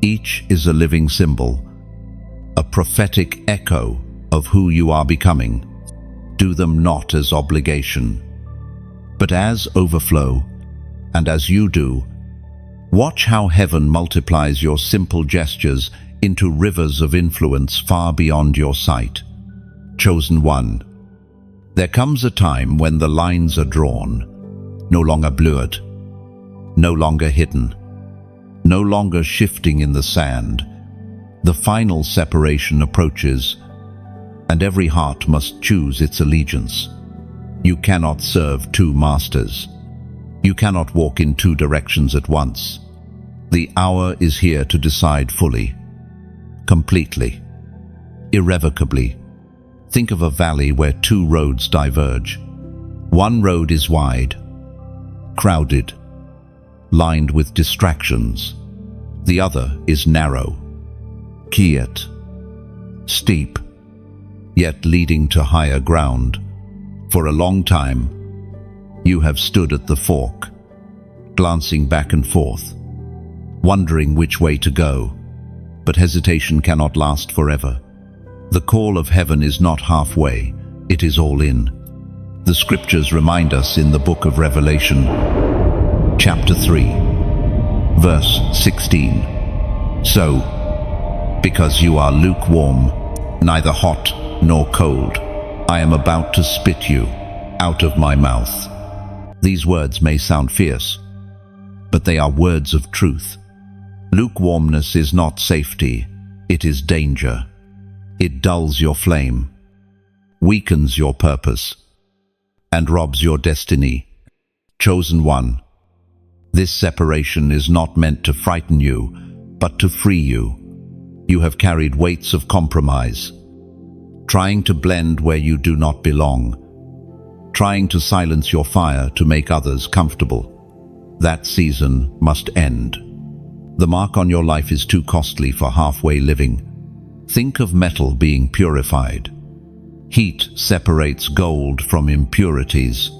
Each is a living symbol, a prophetic echo of who you are becoming. Do them not as obligation, but as overflow, and as you do, watch how heaven multiplies your simple gestures into rivers of influence far beyond your sight. Chosen one, there comes a time when the lines are drawn, no longer blurred, no longer hidden, no longer shifting in the sand. The final separation approaches, and every heart must choose its allegiance. You cannot serve two masters. You cannot walk in two directions at once. The hour is here to decide fully, completely, irrevocably. Think of a valley where two roads diverge. One road is wide, crowded, lined with distractions. The other is narrow, quiet, steep, yet leading to higher ground. For a long time, you have stood at the fork, glancing back and forth, wondering which way to go. But hesitation cannot last forever. The call of heaven is not halfway, it is all in. The scriptures remind us in the book of Revelation, chapter 3, verse 16. So, because you are lukewarm, neither hot nor cold, I am about to spit you out of my mouth. These words may sound fierce, but they are words of truth. Lukewarmness is not safety, it is danger. It dulls your flame, weakens your purpose, and robs your destiny. Chosen one, this separation is not meant to frighten you, but to free you. You have carried weights of compromise, trying to blend where you do not belong, trying to silence your fire to make others comfortable. That season must end. The mark on your life is too costly for halfway living. Think of metal being purified. Heat separates gold from impurities.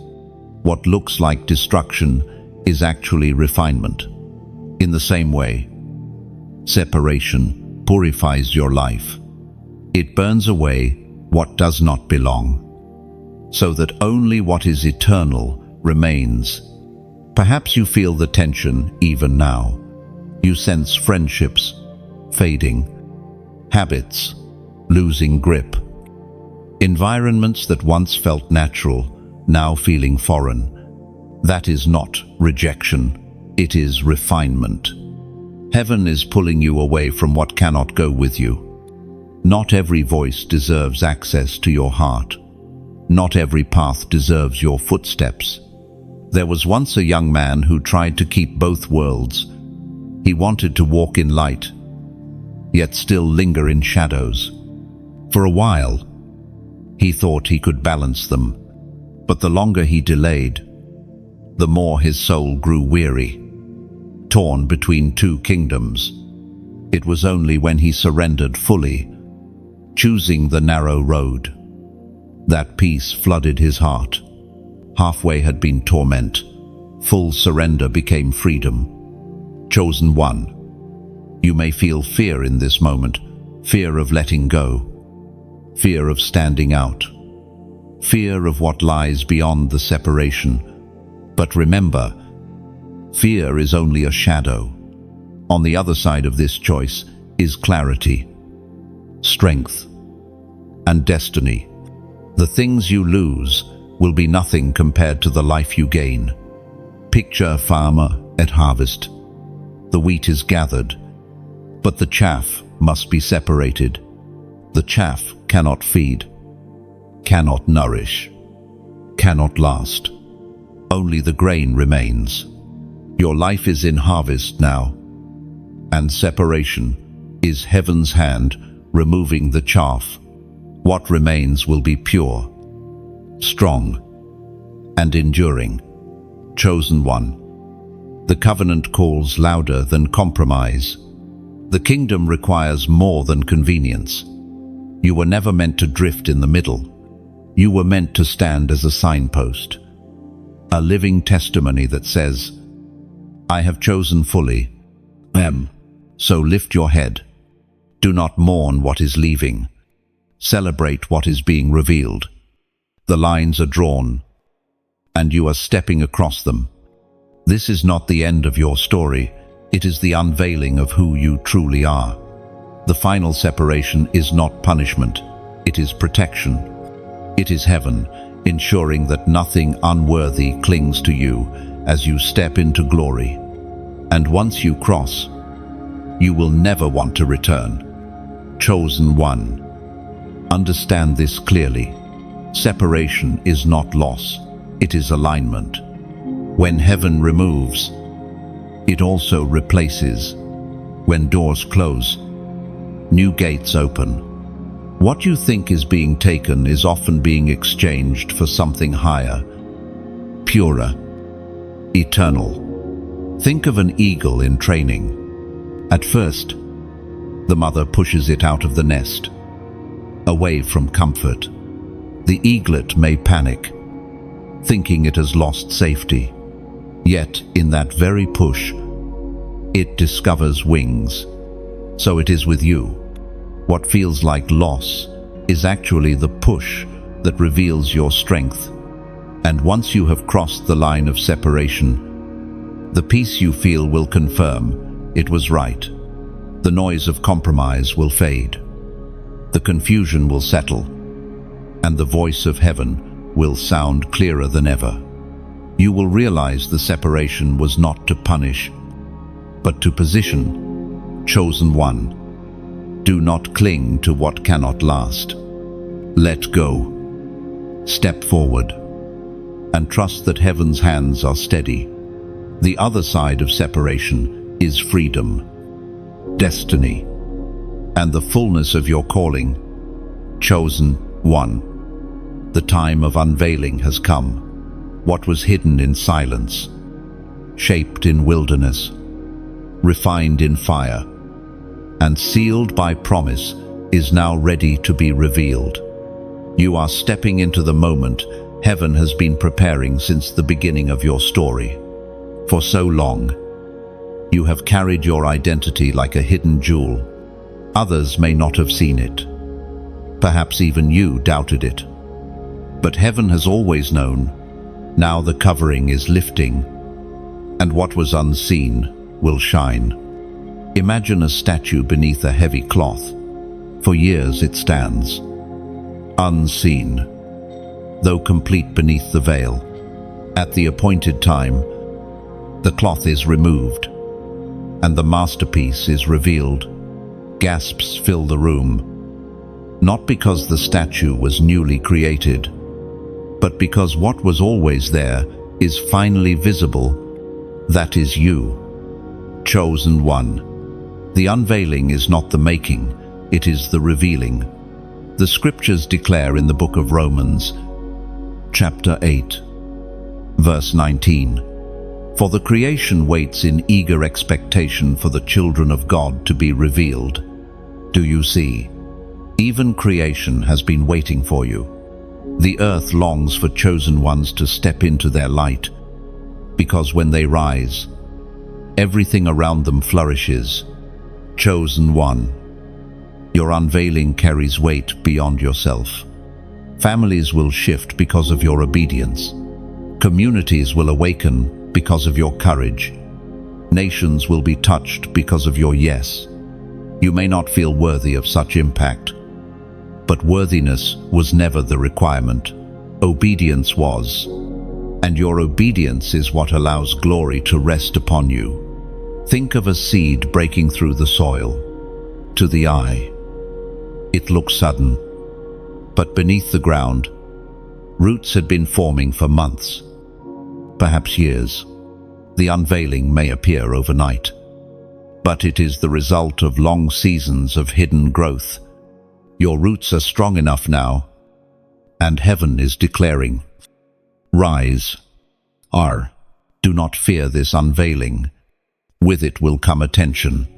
What looks like destruction is actually refinement. In the same way, separation purifies your life. It burns away what does not belong, so that only what is eternal remains. Perhaps you feel the tension even now. You sense friendships fading, habits losing grip, environments that once felt natural now feeling foreign. That is not rejection, it is refinement. Heaven is pulling you away from what cannot go with you. Not every voice deserves access to your heart. Not every path deserves your footsteps. There was once a young man who tried to keep both worlds. He wanted to walk in light, yet still linger in shadows. For a while, he thought he could balance them, but the longer he delayed, the more his soul grew weary, torn between two kingdoms. It was only when he surrendered fully, choosing the narrow road, that peace flooded his heart. Halfway had been torment, full surrender became freedom. Chosen one, you may feel fear in this moment, fear of letting go, fear of standing out, fear of what lies beyond the separation. But remember, fear is only a shadow. On the other side of this choice is clarity, strength, and destiny. The things you lose will be nothing compared to the life you gain. Picture a farmer at harvest. The wheat is gathered, but the chaff must be separated. The chaff cannot feed, cannot nourish, cannot last. Only the grain remains. Your life is in harvest now, and separation is heaven's hand removing the chaff. What remains will be pure, strong, and enduring. Chosen one, the covenant calls louder than compromise. The kingdom requires more than convenience. You were never meant to drift in the middle. You were meant to stand as a signpost, a living testimony that says, I have chosen fully. So lift your head. Do not mourn what is leaving. Celebrate what is being revealed. The lines are drawn, and you are stepping across them. This is not the end of your story. It is the unveiling of who you truly are. The final separation is not punishment. It is protection. It is heaven, ensuring that nothing unworthy clings to you as you step into glory. And once you cross, you will never want to return. Chosen one. Understand this clearly. Separation is not loss. It is alignment. When heaven removes, it also replaces. When doors close, new gates open. What you think is being taken is often being exchanged for something higher, purer, eternal. Think of an eagle in training. At first, the mother pushes it out of the nest, away from comfort. The eaglet may panic, thinking it has lost safety. Yet, in that very push, it discovers wings. So it is with you. What feels like loss is actually the push that reveals your strength. And once you have crossed the line of separation, the peace you feel will confirm it was right. The noise of compromise will fade. The confusion will settle, and the voice of heaven will sound clearer than ever. You will realize the separation was not to punish, but to position. Chosen one. Do not cling to what cannot last. Let go. Step forward, and trust that heaven's hands are steady. The other side of separation is freedom, destiny, and the fullness of your calling. Chosen one. The time of unveiling has come. What was hidden in silence, shaped in wilderness, refined in fire, and sealed by promise is now ready to be revealed. You are stepping into the moment heaven has been preparing since the beginning of your story. For so long, you have carried your identity like a hidden jewel. Others may not have seen it. Perhaps even you doubted it. But heaven has always known. Now the covering is lifting, and what was unseen will shine. Imagine a statue beneath a heavy cloth. For years it stands, unseen, though complete beneath the veil. At the appointed time, the cloth is removed, and the masterpiece is revealed. Gasps fill the room, not because the statue was newly created, but because what was always there is finally visible. That is you. Chosen one. The unveiling is not the making, it is the revealing. The scriptures declare in the book of Romans, chapter 8, verse 19, For the creation waits in eager expectation for the children of God to be revealed. Do you see? Even creation has been waiting for you. The earth longs for chosen ones to step into their light, because when they rise, everything around them flourishes. Chosen one. Your unveiling carries weight beyond yourself. Families will shift because of your obedience. Communities will awaken because of your courage. Nations will be touched because of your yes. You may not feel worthy of such impact, but worthiness was never the requirement. Obedience was. And your obedience is what allows glory to rest upon you. Think of a seed breaking through the soil. To the eye, it looks sudden, but beneath the ground, roots had been forming for months, perhaps years. The unveiling may appear overnight, but it is the result of long seasons of hidden growth. Your roots are strong enough now, and heaven is declaring, Rise. Do not fear this unveiling. With it will come attention,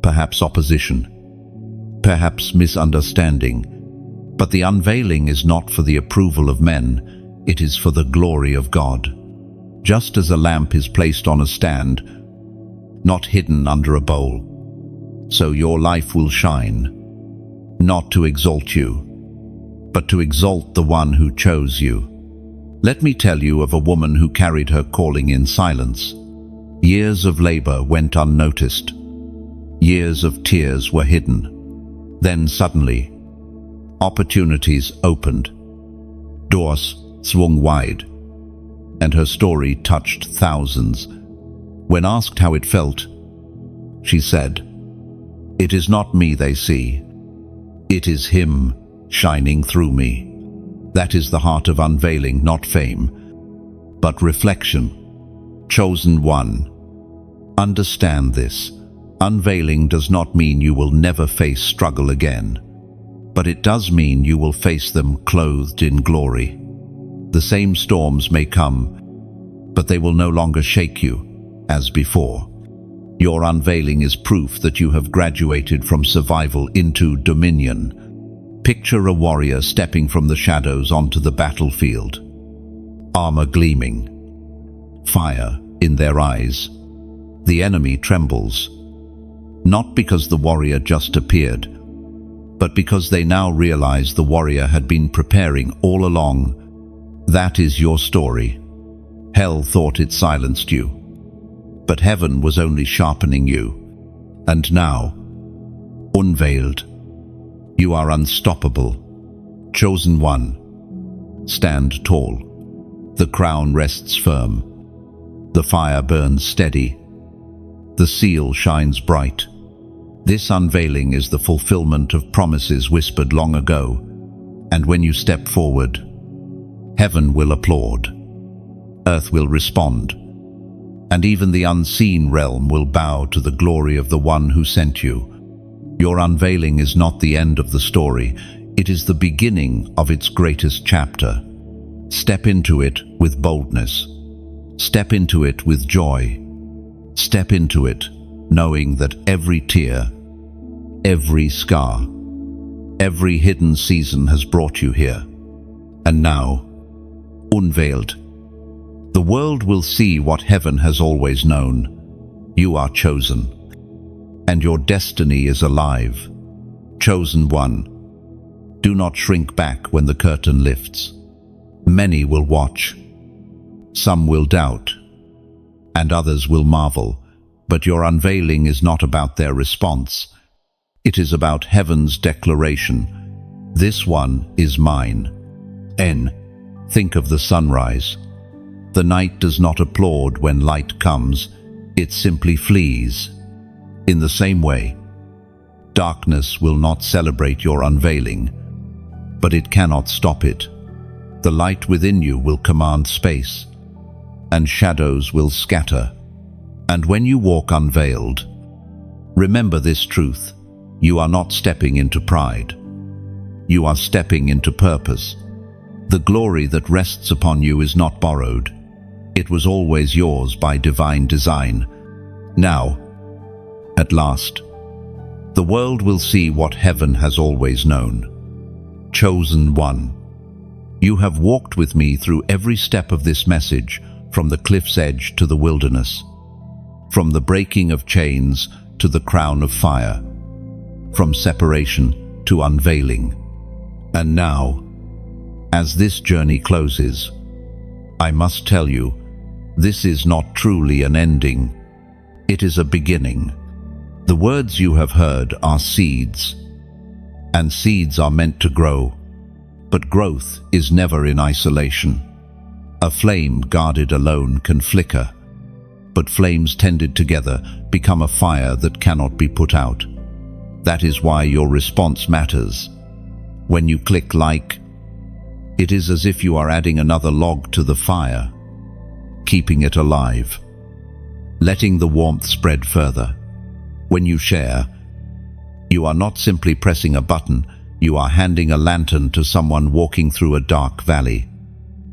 perhaps opposition, perhaps misunderstanding. But the unveiling is not for the approval of men, it is for the glory of God. Just as a lamp is placed on a stand, not hidden under a bowl, so your life will shine, not to exalt you, but to exalt the one who chose you. Let me tell you of a woman who carried her calling in silence. Years of labor went unnoticed. Years of tears were hidden. Then suddenly, opportunities opened. Doors swung wide, and her story touched thousands. When asked how it felt, she said, "It is not me they see. It is Him shining through me." That is the heart of unveiling, not fame, but reflection. Chosen one. Understand this. Unveiling does not mean you will never face struggle again, but it does mean you will face them clothed in glory. The same storms may come, but they will no longer shake you as before. Your unveiling is proof that you have graduated from survival into dominion. Picture a warrior stepping from the shadows onto the battlefield, armor gleaming, fire in their eyes. The enemy trembles, not because the warrior just appeared, but because they now realize the warrior had been preparing all along. That is your story. Hell thought it silenced you, but heaven was only sharpening you. And now, unveiled, you are unstoppable. Chosen one. Stand tall. The crown rests firm. The fire burns steady. The seal shines bright. This unveiling is the fulfillment of promises whispered long ago. And when you step forward, heaven will applaud. Earth will respond. And even the unseen realm will bow to the glory of the one who sent you. Your unveiling is not the end of the story, it is the beginning of its greatest chapter. Step into it with boldness. Step into it with joy. Step into it knowing that every tear, every scar, every hidden season has brought you here. And now, unveiled, the world will see what heaven has always known. You are chosen. And your destiny is alive. Chosen one. Do not shrink back when the curtain lifts. Many will watch. Some will doubt. And others will marvel. But your unveiling is not about their response. It is about heaven's declaration. This one is mine. Think of the sunrise. The night does not applaud when light comes. It simply flees. In the same way, darkness will not celebrate your unveiling, but it cannot stop it. The light within you will command space, and shadows will scatter. And when you walk unveiled, remember this truth: you are not stepping into pride. You are stepping into purpose. The glory that rests upon you is not borrowed. It was always yours by divine design. Now, at last, the world will see what heaven has always known. Chosen one. You have walked with me through every step of this message, from the cliff's edge to the wilderness, from the breaking of chains to the crown of fire, from separation to unveiling. And now, as this journey closes, I must tell you, this is not truly an ending. It is a beginning. The words you have heard are seeds, and seeds are meant to grow, but growth is never in isolation. A flame guarded alone can flicker, but flames tended together become a fire that cannot be put out. That is why your response matters. When you click like, it is as if you are adding another log to the fire, keeping it alive, letting the warmth spread further. When you share, you are not simply pressing a button, you are handing a lantern to someone walking through a dark valley.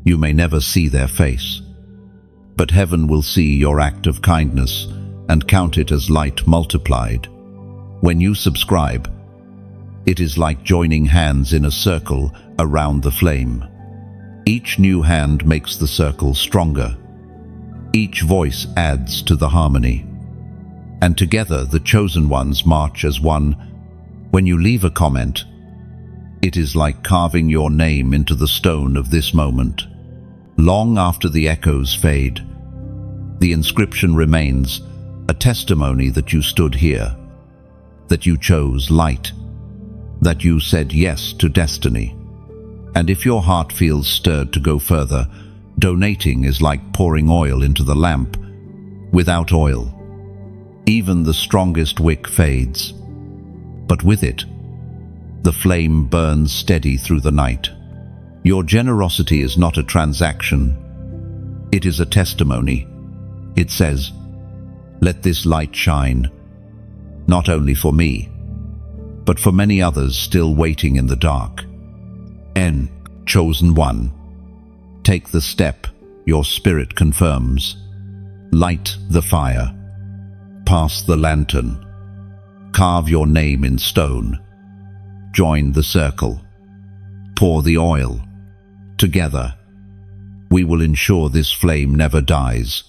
You may never see their face, but heaven will see your act of kindness and count it as light multiplied. When you subscribe, it is like joining hands in a circle around the flame. Each new hand makes the circle stronger. Each voice adds to the harmony. And together the chosen ones march as one. When you leave a comment, it is like carving your name into the stone of this moment. Long after the echoes fade, the inscription remains, a testimony that you stood here, that you chose light, that you said yes to destiny. And if your heart feels stirred to go further, donating is like pouring oil into the lamp. Without oil, even the strongest wick fades. But with it, the flame burns steady through the night. Your generosity is not a transaction. It is a testimony. It says, "Let this light shine, not only for me, but for many others still waiting in the dark." Chosen one, take the step your spirit confirms. Light the fire. Pass the lantern. Carve your name in stone. Join the circle. Pour the oil. Together, we will ensure this flame never dies.